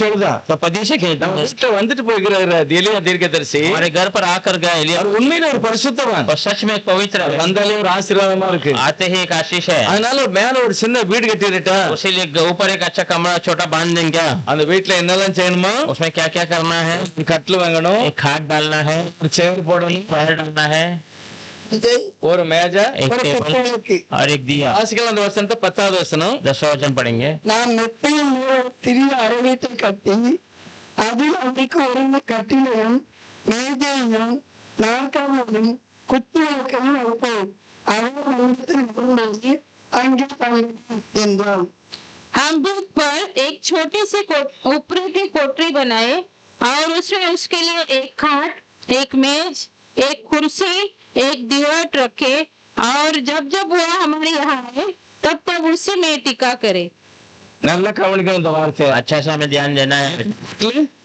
சொல்லுதா तो पति से कहता हूँ, வந்துட்டு போய்கிறாரு எலியா தீர்க்கதரிசி. हमारे घर पर आकर गए एलिय्याह, அவர் உண்மையில ஒரு பரிசுத்தவான். और सच में एक पवित्र है, வந்தாலே ஒரு ஆசீர்வாதமா இருக்கு. आते ही एक आशीष है। அதனால மேல ஒரு சின்ன வீடு கட்டிட்டா उसीलिए ऊपर एक अच्छा कमरा छोटा बांध देंगे क्या? அந்த வீட்டுல என்னெல்லாம் செய்யணுமா? उसमें क्या क्या करना है? கட்டில் வாங்கணும், एक खाट डालना है, ஒரு சேர் போடணும், पैर डालना है, இதை ஒரு மேஜை, एक ஒரு टेबल கட்டளைக்கு और एक दिया। வாசிக்கலாம் அந்த வசனத்தை 10வது வசனம். 10 वचन पढ़ेंगे। நான் மெத்தையின் மேல் திரிய அறைவீட்டை கட்டி அதில் அவருக்கு ஒரு கட்டிலையும் மேஜையும் நாற்காலியும் குத்துவிளக்கையும் வைப்பேன். அவர் மண்டபத்தில் கொண்டு அங்கே தங்கினார் என்றான். हम भूत पर एक छोटी सी ऊपरी की कोठरी बनाए और उसमें उसके लिए एक खाट, एक मेज, एक कुर्सी, एक दीवार रखे और जब जब वह हमारे यहाँ आए तब तब उसी में टिका करे। நல்லா கவனிக்கணும் இந்த வார்த்தை. अच्छा सा हमें ध्यान देना है।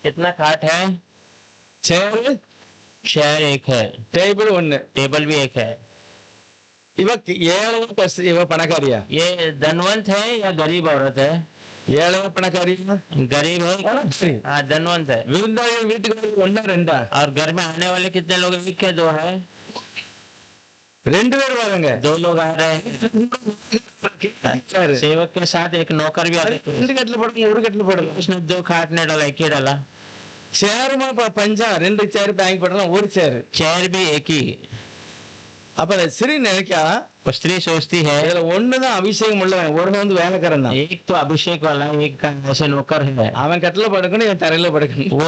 कितना खाट है? சேர், चेयर एक है, டேபிள் ஒண்ணு. टेबल भी एक है। இவ ஏழை இவ பணக்காரியா? ये धनवंत है या गरीब औरत है? ஏழை பணக்காரியா? गरीब है, हाँ धनवंत है। விருந்தாளிகள் வீட்டுக்கு ஒண்ணா ரெண்டா? और घर में आने वाले कितने लोग? एक है, दो है? 2 பேர் வராங்க. 2 लोग आ रहे हैं। சேர். सेवक के साथ एक नौकर भी आते हैं। 2 கட்டில் போடுங்க, ஒரு கட்டில் போடுங்க. उसने 2 खाट ने डाला, एक ही डाला। சேருமா பஞ்சா 2 சேர் வாங்கி போடலாம், ஒரு சேர். चेयर भी एक ही। அப்ப ஸ்ரீ நினைக்கா वो स्त्री सोचती है இதுல ஒண்ணுதான் அபிஷேகம் உள்ளவன், ஒருவன் வந்து வேலைக்காரன் தான். एक तो अभिषेक वाला, एक का ऐसे नौकर है। அவன் கட்டில படுக்கணும், இவன் தரையில படுக்கணும். वो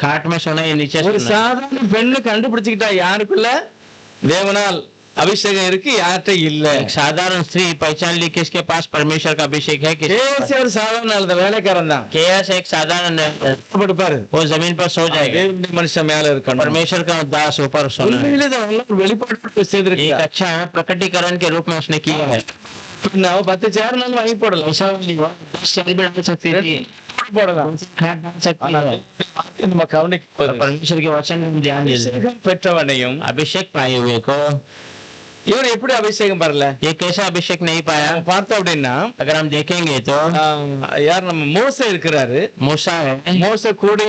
खाट में सोना, ये नीचे ஒரு सोना। சாதாரண பெண்ணு கண்டுபிடிச்சுக்கிட்டா யாருக்குள்ள தேவனால் அபிஷேகம் இருக்கு, யார்கிட்ட இல்ல. एक साधारण स्त्री पहचान ली कि इसके पास परमेश्वर का अभिषेक है। கேசி ஒரு சாதாரண ஆள் தான், வேலைக்காரன் தான். केएस एक साधारण படுப்பாரு. वो जमीन पर सो जाएगा, தேவனுடைய மனுஷன் மேல இருக்கணும். परमेश्वर का दास ऊपर सोना है। உண்மையிலே தான் ஒரு வெளிப்பாடு एक செய்திருக்கா. अच्छा प्रकटीकरण के रूप में उसने किया है। அவ 10 சேர்னாலும் வாங்கி போடலாம், ऐसा नहीं हुआ, 10 चेयर भी डाल सकती थी, போடலாம். खाट डाल सकती ஆனா है। நம்ம கவனிக்க परमेश्वर के वचन में ध्यान दीजिए। பெற்றவனையும் अभिषेक पाए हुए को இவர் எப்படி அபிஷேகம் வரல ये कैसा अभिषेक नहीं पाया? பார்த்தோம் அப்படின்னா अगर हम देखेंगे तो யார் நம்ம மோசே இருக்கிறாரு. मूसा है। மோசே கூட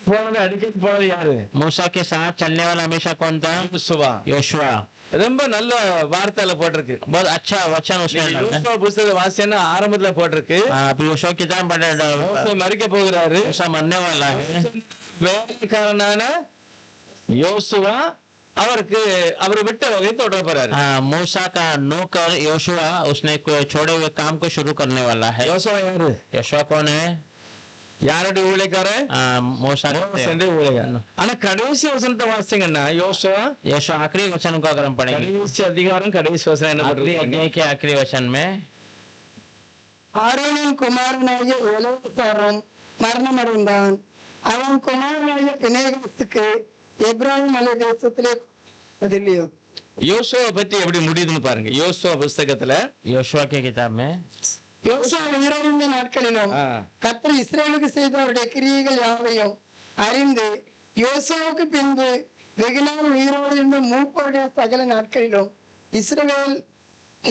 போனது அடிக்கடி போனது யாரு? मूसा के साथ चलने वाला हमेशा कौन था? யோசுவா. योशुआ। ரொம்ப நல்ல வார்த்தையில போட்டிருக்கு. बहुत अच्छा वचन उसने डाला है। யோசுவா புத்தக வாசியன்னா ஆரம்பத்துல போட்டிருக்கு. आप योशुआ किताब पढ़ மோசே மரிக்க போகிறாரு. मूसा मरने वाला है। வேலைக்காரனான யோசுவா அவருக்கு அவரை விட்ட வகை தொடர போறாரு. हाँ, मूसा का नौकर योशुआ उसने छोड़े हुए काम को शुरू करने वाला है। யோசுவா யாரு? योशुआ कौन है? யாருடைய ஊழியக்காரன்? मूसा மோசேடைய ஊழியக்காரன். ஆனா கடைசி வசனத்தை வாசிங்கன்னா யோசுவா योशुआ आखिरी वचन को अगर हम पढ़ेंगे, கடைசி அதிகாரம் கடைசி வசனம் என்ன आखिरी போட்டிருக்கு? अध्याय के आखिरी वचन में ஆரோனின் குமாரனாகிய எலோசாரன் மரணமடைந்தான். அவன் குமாரனாகிய பினேகாசுக்கு எப்ராஹிம் மலை தேசத்திலே பதிலியோ. யோசுவா பத்தி எப்படி முடியுதுன்னு பாருங்க. யோசுவா புஸ்தகத்துல योशुआ की किताब में யோசுவா உயிரிழந்த நாட்களிலும் கர்த்தர் இஸ்ரவேலுக்கு செய்த அவருடைய கிரியைகள் யாவையும் அறிந்து யோசுவாவுக்கு பின்பு வெகுநாள் உயிரோடு இருந்த மூப்பருடைய சகல நாட்களிலும்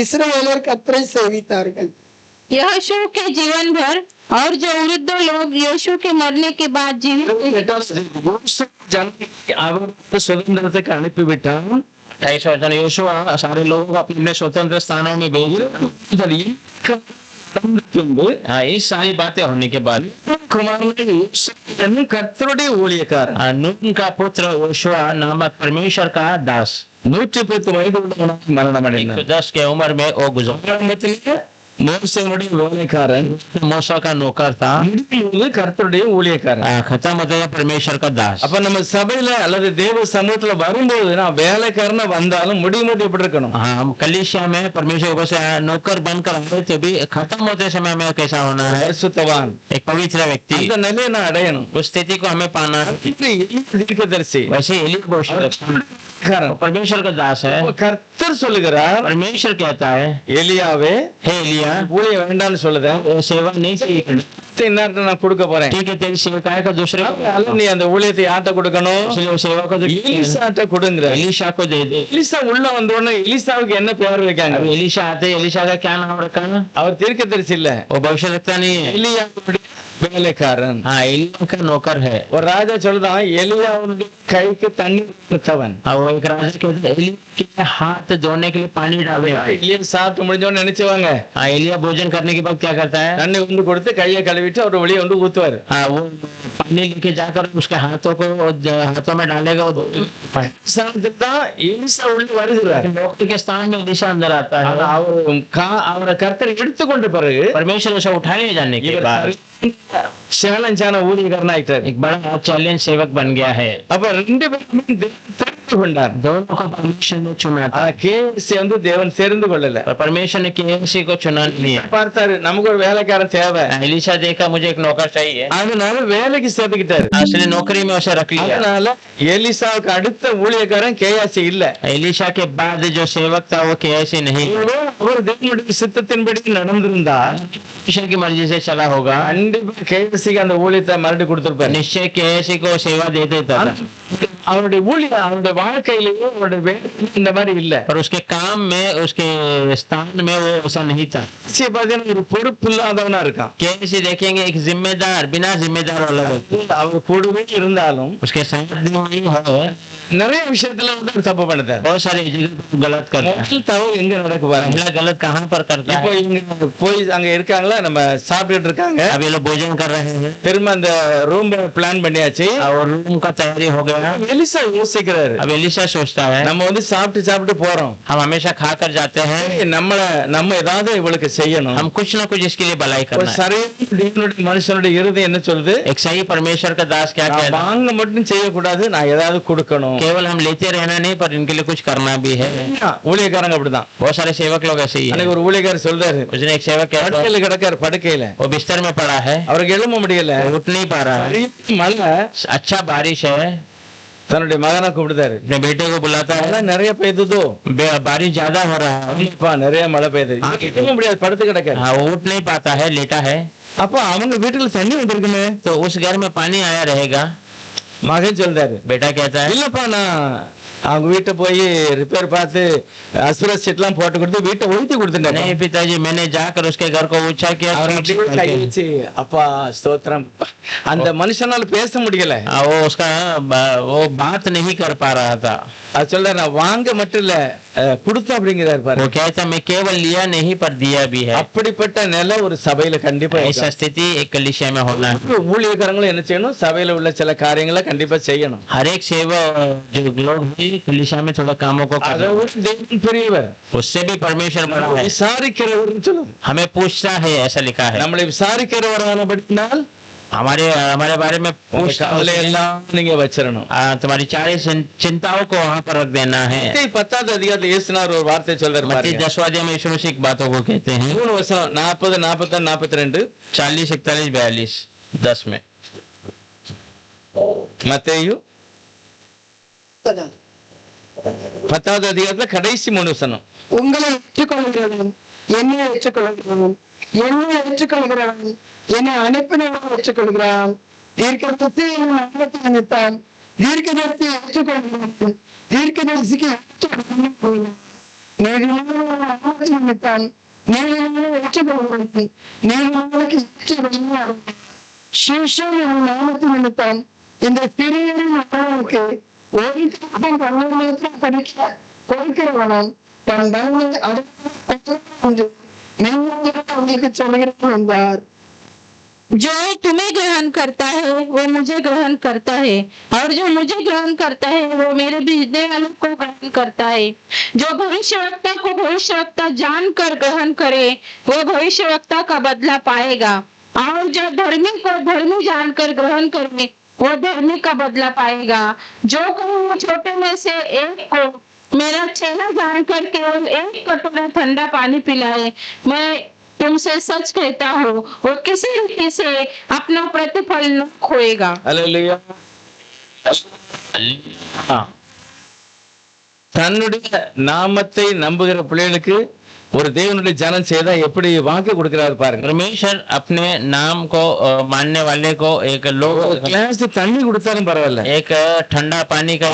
இஸ்ரவேலர் கர்த்தரை சேவித்தார்கள். यहोशू के जीवन भर और जो वृद्ध लोग यीशु के मरने के बाद जीवित அவர் சுதந்திரத்துக்கு அனுப்பிவிட்டான். 28 वचन योशुआ सारे लोगों को अपने अपने स्वतंत्र स्थानों में भेज। हाँ, ये सारी बातें होने के बाद கர்த்தருடைய ஊழியக்காரன் नून का पुत्र योशुआ नामक परमेश्वर का दास 110 வயது உள்ளவனாக மரணம் அடைந்தார். 110 के उम्र में वो गुजर। மோசேனுடைய வேலைக்காரன் मूसा का नौकर था, முடிவு கர்த்தருடைய ஊழியக்காரன். खत्म होता है परमेश्वर का दास। அப்ப நம்ம சபையில அல்லது தேவ சமூகத்துல வரும்போது நான் வேலைக்காரனா வந்தாலும் முடியும் போது எப்படி இருக்கணும்? हाँ, हम कलीसिया में परमेश्वर के ऊपर से नौकर बनकर आए थे, भी खत्म होते समय में कैसा होना है? பரிசுத்தவான். एक पवित्र व्यक्ति, அந்த நிலையை நான் அடையணும். उस स्थिति को हमें पाना है। தீர்க்கதரிசி वैसे एली காரன். परमेश्वर का दास है। கர்த்தர் சொல்லுகிறார், परमेश्वर कहता है, எலியாவே हे एलिया, ஊழிய வேண்டாம்னு சொல்லுதேன், वो सेवा नहीं चाहिए, இன்னார்ட்ட நான் கொடுக்க போறேன். ठीक है, तेरी सेवकाय का दूसरे को, அதனால நீ அந்த ஊழியத்தை யார்ட்ட கொடுக்கணும்? इसलिए वो सेवा को எலிசாட்ட கொடுங்கிற. एलिशा को दे दे। எலிசா உள்ள வந்த உடனே எலிசாவுக்கு என்ன பேர் வைக்காங்க? अब एलिशा आते, एलिशा का क्या नाम रखा? அவர் தீர்க்கதரிசி இல்ல, वो भविष्य रखता नहीं है, எலியாவுடைய வேலைக்காரன். हाँ, एलिया का नौकर है। ஒரு ராஜா சொல்லுதான், எலியாவுடைய கைக்கு தண்ணி கொடுத்தவன். और वो एक राजा कहते हैं, एलिया के हाथ धोने के लिए पानी डाले। எலியா சாப்பிட்டு முடிஞ்சோன்னு நினைச்சுவாங்க, हाँ, एलिया भोजन करने के बाद क्या करता है? தண்ணி வந்து கொடுத்து கையை கழுவிட்டு அவர் வெளியே வந்து ஊத்துவாரு. हाँ, वो पानी लेके जाकर उसके हाथों को हाथों में डालेगा। वो தான் எலிசா உள்ள வருகிறார். नौकर के स्थान में एलिशा अंदर आता है। அவரை கர்த்தர் எடுத்துக்கொண்ட பிறகு परमेश्वर उसे उठाए जाने के இவர் बाद சேலஞ்சான ஊழியக்காரன் ஆயிட்டார். एक बड़ा चैलेंज सेवक बन गया है। அப்ப ரெண்டு பேருமே தேவன் தெரிந்து கொண்டார். दोनों को परमेश्वर ने चुना था, ஆனா கேசி வந்து தேவன் தெரிந்து கொள்ளல. पर परमेश्वर ने किसी को चुना नहीं है। பார்த்தாரு, நமக்கு ஒரு வேலைக்காரன் தேவை, एलिशा देखा मुझे एक नौकर चाहिए, அதனால வேலைக்கு சேர்த்துக்கிட்டாரு. इसलिए नौकरी में उसे रख लिया। அதனால எலிசாவுக்கு அடுத்த ஊழியக்காரன் கேயாசி இல்ல. एलिशा के बाद जो सेवक था वो कैसे नहीं, அவர் தேவனுடைய சித்தத்தின்படி நடந்திருந்தா परमेश्वर की मर्जी से चला होगा, கண்டிப்பா கேசிக்கு அந்த ஊழியத்தை மறுபடியும் கொடுத்திருப்பாரு. निश्चय कैसे को सेवा दे देता था। அவருடைய ஊழிய அவருடைய வாழ்க்கையிலேயே அவருடைய வேலை இந்த மாதிரி இல்ல. पर उसके काम में, उसके स्थान में वो ऐसा नहीं था। கேசியை பார்த்தீங்கன்னா ஒரு பொறுப்பு இல்லாதவனா இருக்கான். कैसे देखेंगे एक जिम्मेदार, बिना जिम्मेदार वाला व्यक्ति, அவர் கூடவே இருந்தாலும் उसके साथ नहीं है, நிறைய விஷயத்துல வந்து அவர் தப்பு பண்ணுறாரு. बहुत सारे जगह गलत करता है। முதல் தவறு எங்க நடக்கு பாருங்க. पहला गलत कहाँ पर करता இப்போ है? இவங்க போய் அங்க இருக்காங்களா, நம்ம சாப்பிட்டுட்டு இருக்காங்க. अब ये लोग भोजन कर रहे हैं திரும்ப அந்த ரூம் பிளான் பண்ணியாச்சு. और रूम का तैयारी हो गया। எலிசா யோசிக்கிறாரு, अब एलिशा सोचता है, நம்ம வந்து சாப்பிட்டு போறோம், हम हमेशा खाकर जाते हैं, நம்ம ஏதாவது இவளுக்கு செய்யணும். हम कुछ ना कुछ इसके लिए भलाई ஒரு करना है। சரியான தேவனுடைய மனுஷனுடைய இருதயம் என்ன சொல்லுது? एक सही परमेश्वर का दास क्या நான் कहता है? வாங்க மட்டும் செய்யக்கூடாது, நான் ஏதாவது கொடுக்கணும். केवल हम लेते रहना नहीं, पर इनके लिए कुछ करना भी है। ஊழியக்காரங்க அப்படிதான். बहुत सारे सेवक लोग ऐसे ही அன்னைக்கு है। ஒரு ஊழியக்காரர் சொல்றாரு, उसने एक सेवक कहता है, படுக்கையில கிடக்காரு, படுக்கையில वो बिस्तर में पड़ा है, அவருக்கு எழும்ப முடியல. वो उठ नहीं पा रहा है, மழை. अच्छा बारिश है, தன்னுடைய மகனை கூப்பிடுதாரு. अपने बेटे को बुलाता है, மழை நிறைய பெய்யுதோ, बारिश ज्यादा हो रहा है, நிறைய மழை பெய்யுது, எழும்ப முடியாது, படுத்து கிடக்காரு. हाँ, वो उठ नहीं पाता है, लेटा है। அப்ப அவங்க வீட்டுல தண்ணி வந்திருக்குமே. तो उस घर में पानी आया रहेगा। மகன் சொல்றாரு, बेटा कहता है, இல்லப்பா நான் அவங்க வீட்டை போய் ரிப்பேர் பார்த்து அஸ்பரஸ் செட்லாம் போட்டு கொடுத்து வீட்டை ஒழித்து கொடுத்துட்டேன். नहीं पिताजी, मैंने जाकर उसके घर को ऊंचा किया। அவர் அப்படியே கை வச்சு, அப்பா ஸ்தோத்திரம். அந்த மனுஷனால பேச முடியல. वो उसका वो बात नहीं कर पा रहा था। அது சொல்றாரு, நான் வாங்க மட்டும் இல்ல கொடுத்தேன் அப்படிங்கிறாரு वो பாரு. कहता मैं केवल लिया नहीं पर दिया भी है। அப்படிப்பட்ட நிலை ஒரு சபையில கண்டிப்பா ऐसा இருக்கும். स्थिति एक कलीसिया में होना है। ஊழியக்காரங்களும் என்ன செய்யணும்? சபையில உள்ள சில காரியங்களை கண்டிப்பா செய்யணும். हर एक सेवा जो लोग हैं कलीसिया में थोड़ा कामों को அதை करना, விட தேவன் பெரியவர், उससे भी परमेश्वर बड़ा है। விசாரிக்கிறவர் சொல்லுது. हमें पूछता है, ऐसा लिखा है, நம்மளை விசாரிக்கிறவரானபடினால் हमारे बारे में पूछता கவலை है। எல்லாம் நீங்க வச்சிடணும். तुम्हारी सारी चिंताओं को वहाँ पर रख देना है। 10வது அதிகாரத்துல இயேசுனார் ஒரு வார்த்தை சொல்றாரு मत्ती பாருங்க. 10वां अध्याय में यीशु मसीह की बातों को कहते हैं, 3 வசனம் 40 41 42 40 41 42 10 में। மத்தேயு 10வது அதிகாரத்துல கடைசி 3 வசனம். உங்களை ஏற்றுக்கொள்கிறவன் என்னை ஏற்றுக்கொள்கிறவன், என்னை ஏற்றுக்கொள்கிறவன் என்னை அனுப்பினவன் ஏற்றுக்கொள்கிறான். தீர்க்கதரிசி என்னை நாமத்தை நினைத்தான், தீர்க்கதரிசி ஏற்றுக்கொள்கிறவன் தீர்க்கதரிசிக்கு நினைத்தான், ஏற்றுக்கொள்கிறவன் நீதிமானுக்கு ஏற்றுக்கொள்கிறான். சீஷன் என் நாமத்தை நினைத்தான், இந்த சிறியரின் அவனுக்கு ஒரு பன்னெண்டு படிக்க கொடுக்கிறவனும் தன் பலனை அடுத்து உங்களுக்கு சொல்கிறேன் என்றார். जो तुम्हें ग्रहण करता है वो मुझे ग्रहण करता है, और जो मुझे ग्रहण करता है वो मेरे भेजने वाले को ग्रहण करता है। जो भविष्यवक्ता को भविष्यवक्ता जानकर ग्रहण करे वो भविष्यवक्ता का बदला पाएगा, और जो धर्मी को धर्मी जानकर ग्रहण करे वो धर्मी का बदला पाएगा। जो कोई छोटे में से एक को मेरा चेला जानकर केवल एक कटोरा ठंडा पानी पिलाए, मैं तुमसे सच कहता हूँ वो किसी रीति से अपना प्रतिफल न खोएगा। அல்லேலூயா. தன்னுடைய நாமத்தை நம்புகிற பிள்ளைகளுக்கு ஒரு தேவனுடைய ஜனம் செய்தா எப்படி வாக்கு கொடுக்கிறாரு பாருங்க. परमेश्वर अपने नाम को मानने वाले को एक लोग கிளாஸ் தண்ணி கொடுத்தாலும் பரவாயில்ல, एक ठंडा पानी का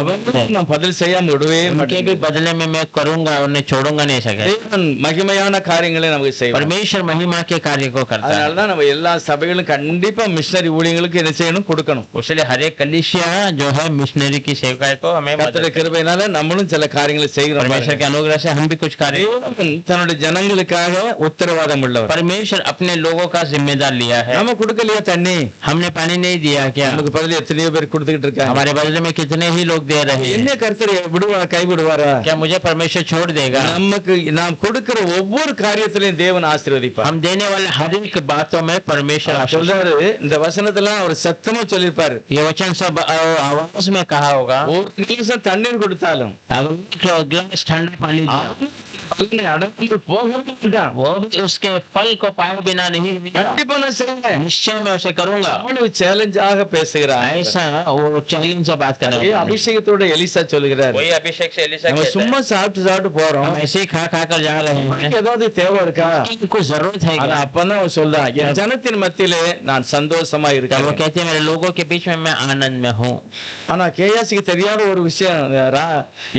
நான் பதில் செய்யாம விடவே उनके மாட்டேன். भी बदले में मैं करूंगा, उन्हें छोड़ूंगा नहीं सके। தேவன் மகிமையான காரியங்களை நமக்கு செய்வார். परमेश्वर महिमा के कार्य को करता है, அதனாலதான் நம்ம எல்லா சபைகளும் கண்டிப்பா மிஷனரி ஊழியங்களுக்கு என்ன செய்யணும், கொடுக்கணும். इसलिए हर एक कलीसिया जो है मिशनरी की सेवकाई को हमें मदद கர்த்தருடைய கிருபையினால நம்மளும் சில காரியங்களை செய்கிறோம். परमेश्वर के अनुग्रह से हम भी कुछ कार्य தேவன் தன்னுடைய ஜனங்களுக்காக உத்தரவாதம் உள்ளவர். परमेश्वर अपने लोगों का जिम्मेदार लिया है। நம்ம கொடுக்கலையா தண்ணி? हमने पानी नहीं दिया क्या? நமக்கு பதில் எத்தனையோ பேர் கொடுத்துக்கிட்டு இருக்காங்க. हमारे बदले में कितने ही लोग दे रहे என்ன हैं। கர்த்தர் விடுவா, கை விடுவாரா? क्या मुझे परमेश्वर छोड़ देगा? நமக்கு நாம் கொடுக்கிற ஒவ்வொரு காரியத்திலையும் தேவன் ஆசீர்வதிப்பார். हम देने वाले हर एक बातों में परमेश्वर आशीष। சொல்றாரு, இந்த வசனத்துல அவர் சத்தமா சொல்லிருப்பாரு, ये वचन सब आवाज में कहा होगा, ஒரு நிமிஷம் தண்ணீர் கொடுத்தாலும் अगर एक गिलास ठंडा पानी दिया, அவனை அடக்கி போகவே மாட்டான். वो भी उसके फल को पाए बिना नहीं मिलेगा। கண்டிப்பா நான் செய்வேன். निश्चय मैं उसे करूंगा। அவ்வளவு சேலஞ்சாக பேசுகிறார். ऐसा वो चैलेंज से बात कर அதே रहा है। அபிஷேகத்தோட எலிசா சொல்லுகிறார், वही अभिषेक से एलिसा நம்ம कहता சும்மா சாப்பிட்டு சாப்பிட்டு போறோம், है, हम ऐसे ही खा खा कर जा रहे हैं, ஏதாவது தேவை இருக்கா? कुछ जरूरत है ஆனா क्या? அப்பதான் அவன் சொல்றான், என் ஜனத்தின் மத்தியிலே நான் சந்தோஷமா तब वो இருக்கேன். कहते हैं मेरे लोगों के बीच में मैं आनंद में हूँ। ஆனா கேயாசிக்கு தெரியாத ஒரு விஷயம்,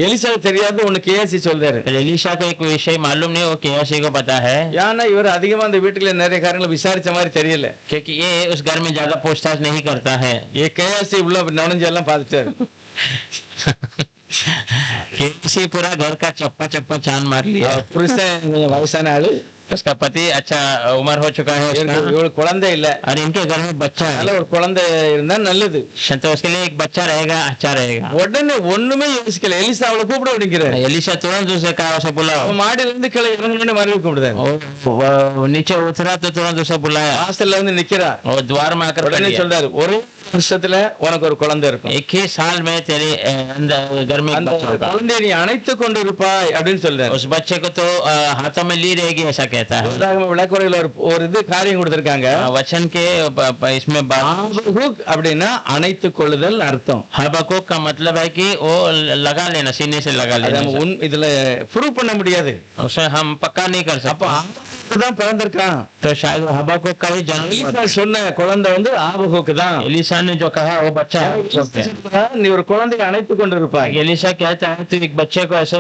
எலிசாவுக்கு தெரியாத ஒண்ணு கேயாசி சொல்றாரு. एलिशा को एक विषय मालूम नहीं, वो केयासी को पता है, ஏன்னா இவர் அதிகமா அந்த வீட்டுல நிறைய காரியங்களை விசாரிச்ச மாதிரி தெரியல. क्योंकि ये उस घर में ज्यादा पूछताछ नहीं करता है। ஏ கேயாசி உள்ள நுழைஞ்சு எல்லாம் பார்த்துட்டாரு. केयासी पूरा घर का चप्पा चप्पा चांद मार लिया। புருஷன் கொஞ்சம் வயசான ஆளு, उसका पति अच्छा उम्र हो चुका है उसका, இவளுக்கு குழந்தை இல்ல, और इनके घर में बच्चा அதனால है, ஒரு குழந்தை இருந்தா நல்லது. तो उसके लिए एक बच्चा रहेगा, अच्छा रहेगा। உடனே ஒண்ணுமே யோசிக்கல, எலிசா அவளை கூப்பிட அப்படிங்கிறார். एलिशा तुरंत उसे कहा, उसे बुलाओ। அவன் மாடியில இருந்து கீழே இறங்கணும்னு மறுபடியும் கூப்பிடுறாரு. वो नीचे उतरा तो तुरंत उसे बुलाया, வாசல்ல வந்து நிக்கிறா. और द्वार में आकर உடனே खड़ी है। சொல்றாரு, ஒரு வருஷத்துல உனக்கு ஒரு குழந்தை இருக்கும், एक ही साल में तेरे अंदर घर में एक அந்த बच्चा होगा। குழந்தையை நீ அணைத்து கொண்டு இருப்பாய் அப்படின்னு சொல்றாரு. उस बच्चे को तो हाथों में ली रहेगी, ऐसा कहता है। உதாரணமா விளக்குறையில ஒரு இது காரியம் கொடுத்திருக்காங்க. वचन के इसमें ஆபகுக் அப்படின்னா அணைத்து கொள்ளுதல் அர்த்தம். हबकुक का मतलब है कि वो लगा लेना, सीने से लगा அது लेना। நம்ம இதுல ப்ரூவ் பண்ண முடியாது. उसे हम पक्का नहीं कर அப்ப सकते। ஆபகுக்கு தான் பிறந்திருக்கான். तो शायद हबकुक का ही जन्म எலிசா சொன்ன குழந்தை வந்து ஆபகுக்கு தான். एलिशा ने जो कहा वो बच्चा है। நீ ஒரு குழந்தையை அணைத்து கொண்டு இருப்பாய். एलिशा कहता है तू एक बच्चे को ऐसे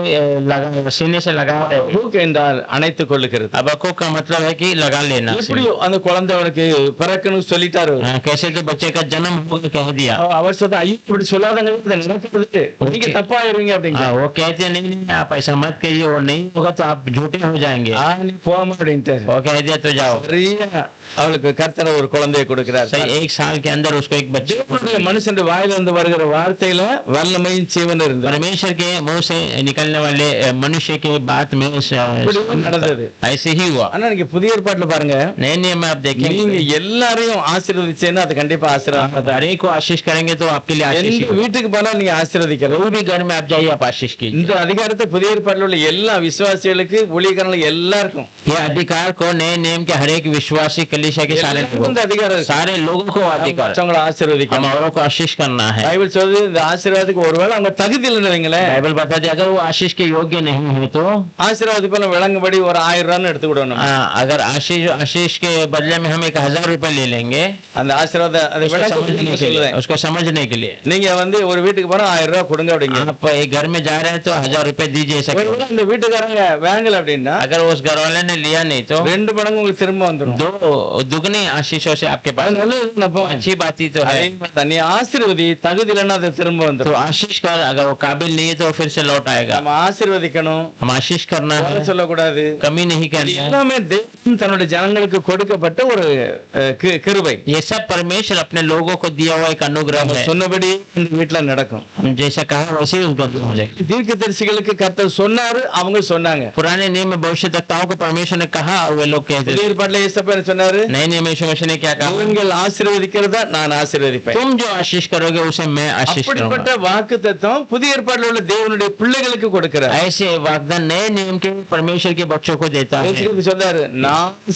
लगा, सीने से लगा रहे। ஆபகுக் என்றால் அணைத்து கொள்ளுகிறது. हबकुक का मतलब है कि लगा लेना। எப்படி அந்த குழந்தை அவனுக்கு பிறக்கணும் சொல்லிட்டாரு. कैसे तो बच्चे का जन्म होगा कह दिया। அவர் சொல்ற ஐயோ இப்படி சொல்லாதங்க, இது நடக்கிறது, நீங்க தப்பாயிருவீங்க அப்படிங்க. वो कहते हैं नहीं नहीं आप ऐसा मत कहिए, वो नहीं होगा तो आप झूठे हो जाएंगे। நீ போமா அப்படின்ட்டாரு. वो कह दिया तो जाओ। சரியா அவளுக்கு கர்த்தர் ஒரு குழந்தையை கொடுக்கிறார். सही एक साल के अंदर उसको एक बच्चे, மனுஷன் வாயில இருந்து வருகிற வார்த்தையில வல்லமையும் ஜீவன் இருந்தது. परमेश्वर के मुंह से निकलने वाले मनुष्य के बात में நடந்தது. ऐसे ही हुआ। ஆனா நீங்க புதிய ஏற்பாட்டுல பாருங்க, नए नियम में आप நீங்க देखेंगे எல்லாரையும் ஆசீர்வதிச்சேன்னா அது கண்டிப்பா ஆசீர்வாதம். हर एक को आशीष करेंगे तो आपके लिए आशीष ही எந்த होगा। வீட்டுக்கு போனா நீங்க ஆசீர்வதிக்கலாம். कोई भी घर में आप जाइए आप आशीष कीजिए। இந்த அதிகாரத்தை புதிய ஏற்பாட்டுல உள்ள எல்லா விசுவாசிகளுக்கு ஊழியக்காரர்களுக்கு எல்லாருக்கும் ये अधिकार को नए नियम के हर एक विश्वासी कलीसिया के सारे எல்லாருக்கும் இந்த அதிகாரம் இருக்கு. सारे लोगों को अधिकार, மற்றவங்களை हम ஆசீர்வதிக்கணும். औरों को आशीष करना है। பைபிள் சொல்லுது இந்த ஆசீர்வாதத்துக்கு ஒருவேளை அவங்க தகுதி இல்லைன்னு வைங்களேன், बाइबल बताते अगर वो आशीष के योग्य नहीं है तो ஆசீர்வாதத்துக்கு போல விளங்கும்படி ஒரு 1000 ரூபான்னு எடுத்துக்கிடணும். अगर आशीष के बदले में हम 1000 रुपए ले लेंगे அந்த ஆசீர்வாத அதை उसको समझने के लिए, விளங்க उसको समझने के लिए। நீங்க வந்து ஒரு வீட்டுக்கு போனா 1000 ரூபாய் கொடுங்க அப்படிங்க. आप एक घर में जा रहे हैं तो 1000 रुपए दीजिए ऐसा करो। ஒருவேளை இந்த வீட்டுக்காரங்க வாங்கல அப்படின்னா अगर उस घर वाले ने लिया नहीं तो 2 மடங்கு உங்களுக்கு திரும்ப வந்துடும். दो दुगनी आशीषों से आपके पास। அது நல்லது அப்போ. अच्छी बात ही तो है। நீ ஆசீர்வதி, தகுதி இல்லைன்னா அது திரும்ப तो வந்துடும். आशीष कर, अगर वो काबिल नहीं है तो फिर से लौट आएगा। நம்ம ஆசீர்வதிக்கணும், हम आशीष करना குறை है, சொல்லக்கூடாது. कमी नहीं करनी है। எல்லாமே தேவ தன்னுடைய ஜனங்களுக்கு கொடுக்கப்பட்ட ஒரு கிருபை. ये सब परमेश्वर अपने लोगों को दिया हुआ एक अनुग्रह அவங்க है। சொன்னபடி இந்த வீட்டுல நடக்கும். जैसा कहा वैसे ही उनको हो जाएगा। தீர்க்கதரிசிகளுக்கு கர்த்தர் சொன்னாரு, அவங்க சொன்னாங்க. पुराने नियम में भविष्यद्वक्ताओं को परमेश्वर ने कहा और वे लोग कहते புதிய ஏற்பாட்டுல இயேசப்பா என்ன சொன்னாரு? नए नियम में यीशु मसीह ने क्या कहा? நீங்கள் ஆசீர்வதிக்கிறதா நான் ஆசீர்வதிப்பேன். तुम जो आशीष करोगे उसे मैं आशीष அப்படிப்பட்ட करूंगा। வாக்குத்தத்தம் புதிய ஏற்பாட்டுல உள்ள தேவனுடைய பிள்ளைகளுக்கு கொடுக்கிறார். ऐसे वाग्दान नए नियम के परमेश्वर के बच्चों को देता है। இயேசு சொன்னாரு, நான்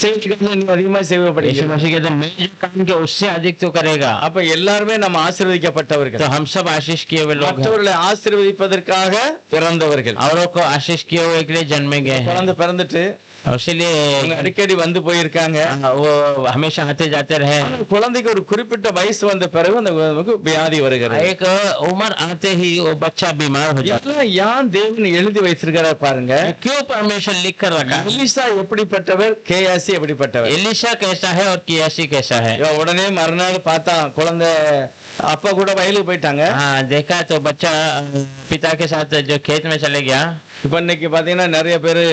செய்யறது நீ அதிகமா यीशु செய்வப்படுகிறது. मसीह कहते हैं मैं जो काम किया उससे अधिक तो करेगा। அப்ப எல்லாருமே நம்ம ஆசீர்வதிக்கப்பட்டவர்கள், तो हम सब आशीष किए हुए लोग हैं, மற்றவர்களை ஆசீர்வதிப்பதற்காக பிறந்தவர்கள். औरों को आशीष किए हुए के लिए जन्मे गए हैं। குழந்தை பிறந்துட்டு और इसीलिए அவங்க அடிக்கடி வந்து போயிருக்காங்க. वो हमेशा आते जाते रहे। குழந்தைக்கு ஒரு குறிப்பிட்ட வயசு வந்த பிறகு அந்த குழந்தைக்கு வியாதி வருகிறது. एक उम्र आते ही वो बच्चा बीमार हो जाता இதெல்லாம் ஏன் தேவன் எழுதி வைத்திருக்கிறார் பாருங்க. है। क्यों परमेश्वर लिख कर रखा है? எலிசா எப்படிப்பட்டவர், கேயாசி எப்படிப்பட்டவர். एलिशा कैसा है और कियासी कैसा है? இவன் உடனே மறுநாள் பார்த்தா குழந்தை அப்பா கூட வயலுக்கு போயிட்டாங்க. हाँ देखा तो बच्चा पिता के साथ जो खेत में चले गया। இப்ப இன்னைக்கு பாத்தீங்கன்னா நிறைய பேரு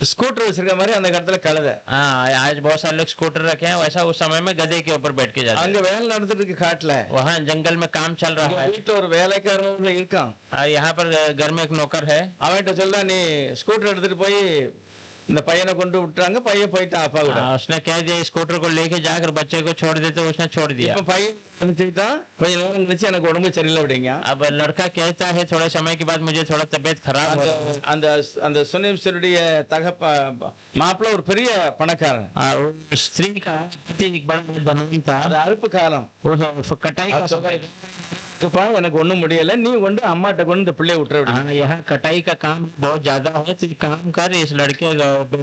ஸ்கூட்டர் வச்சிருக்க மாதிரி அந்த இடத்துல கழுதை. हाँ आज बहुत सारे लोग स्कूटर रखे हैं, वैसा उस समय में गधे के ऊपर बैठ के जाते அங்க हैं। வேலை நடந்துட்டு இருக்கு காட்டுல. वहाँ जंगल में काम चल रहा है। வீட்டுல ஒரு வேலைக்காரன் இருக்கான். यहाँ पर घर में एक नौकर है। அவன்கிட்ட சொல்ல, நீ ஸ்கூட்டர் எடுத்துட்டு போய் இந்த பையனை கொண்டு விட்டாங்க. பையன் போயிட்டான் அப்பா கூட. उसने कह दिया स्कूटर को लेके जाकर बच्चे को छोड़ देते, उसने छोड़ दिया। இப்ப பையன் நினைச்சுட்டான், கொஞ்ச நேரம் கழிச்சு எனக்கு உடம்பு சரியில்லை அப்படிங்க. अब लड़का कहता है थोड़े समय के बाद मुझे थोड़ा तबीयत खराब हो रहा है। அந்த அந்த சுனிம்சருடைய மாப்பிள்ள ஒரு பெரிய பணக்காரன். और उस स्त्री का पति एक बड़ा धनवान था। அது அறுப்பு காலம். वो कटाई का समय। இப்ப எனக்கு ஒண்ணும் முடியல, நீ கொண்டு அம்மாட்ட கொண்டு இந்த பிள்ளைய விட்டுற. हाँ यहाँ कटाई का काम बहुत ज्यादा है, तो काम कर इस लड़के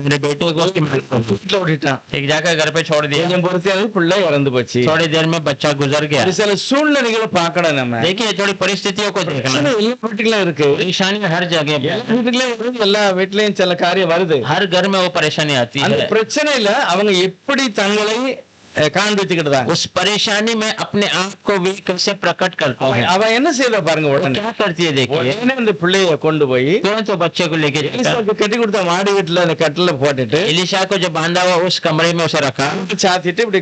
मेरे बेटे को வீட்டுல விட்டுட்டான். एक जाकर घर पे छोड़ दिया। கொஞ்சம் பொறுத்து பிள்ளை இறந்து போச்சு. थोड़ी देर में बच्चा गुजर गया। ஒரு சில சூழ்நிலைகளை பார்க்கணும் நம்ம. देखिए थोड़ी परिस्थितियों को देखना। எல்லா வீட்டுக்குள்ள இருக்கு. परेशानी हर जगह पे है। எல்லா வீட்லயும் சில காரியம் வருது. हर घर में वो परेशानी आती அந்த है। பிரச்சனையில அவங்க எப்படி தங்களை காண்பிச்சுக்கிட்டு उस परेशानी में अपने आप को वे कैसे प्रकट करते हैं। அவன் என்ன செய்த பாருங்க. वो உடனே क्या करती है देखिए। உடனே அந்த பிள்ளைய கொண்டு போய் तुरंत तो बच्चे को लेके जाकर எலிசாவுக்கு கட்டி கொடுத்த மாடி வீட்டுல அந்த கட்டில போட்டுட்டு एलिशा को जो बांधा हुआ उस कमरे में उसे रखा। சாத்திட்டு இப்படி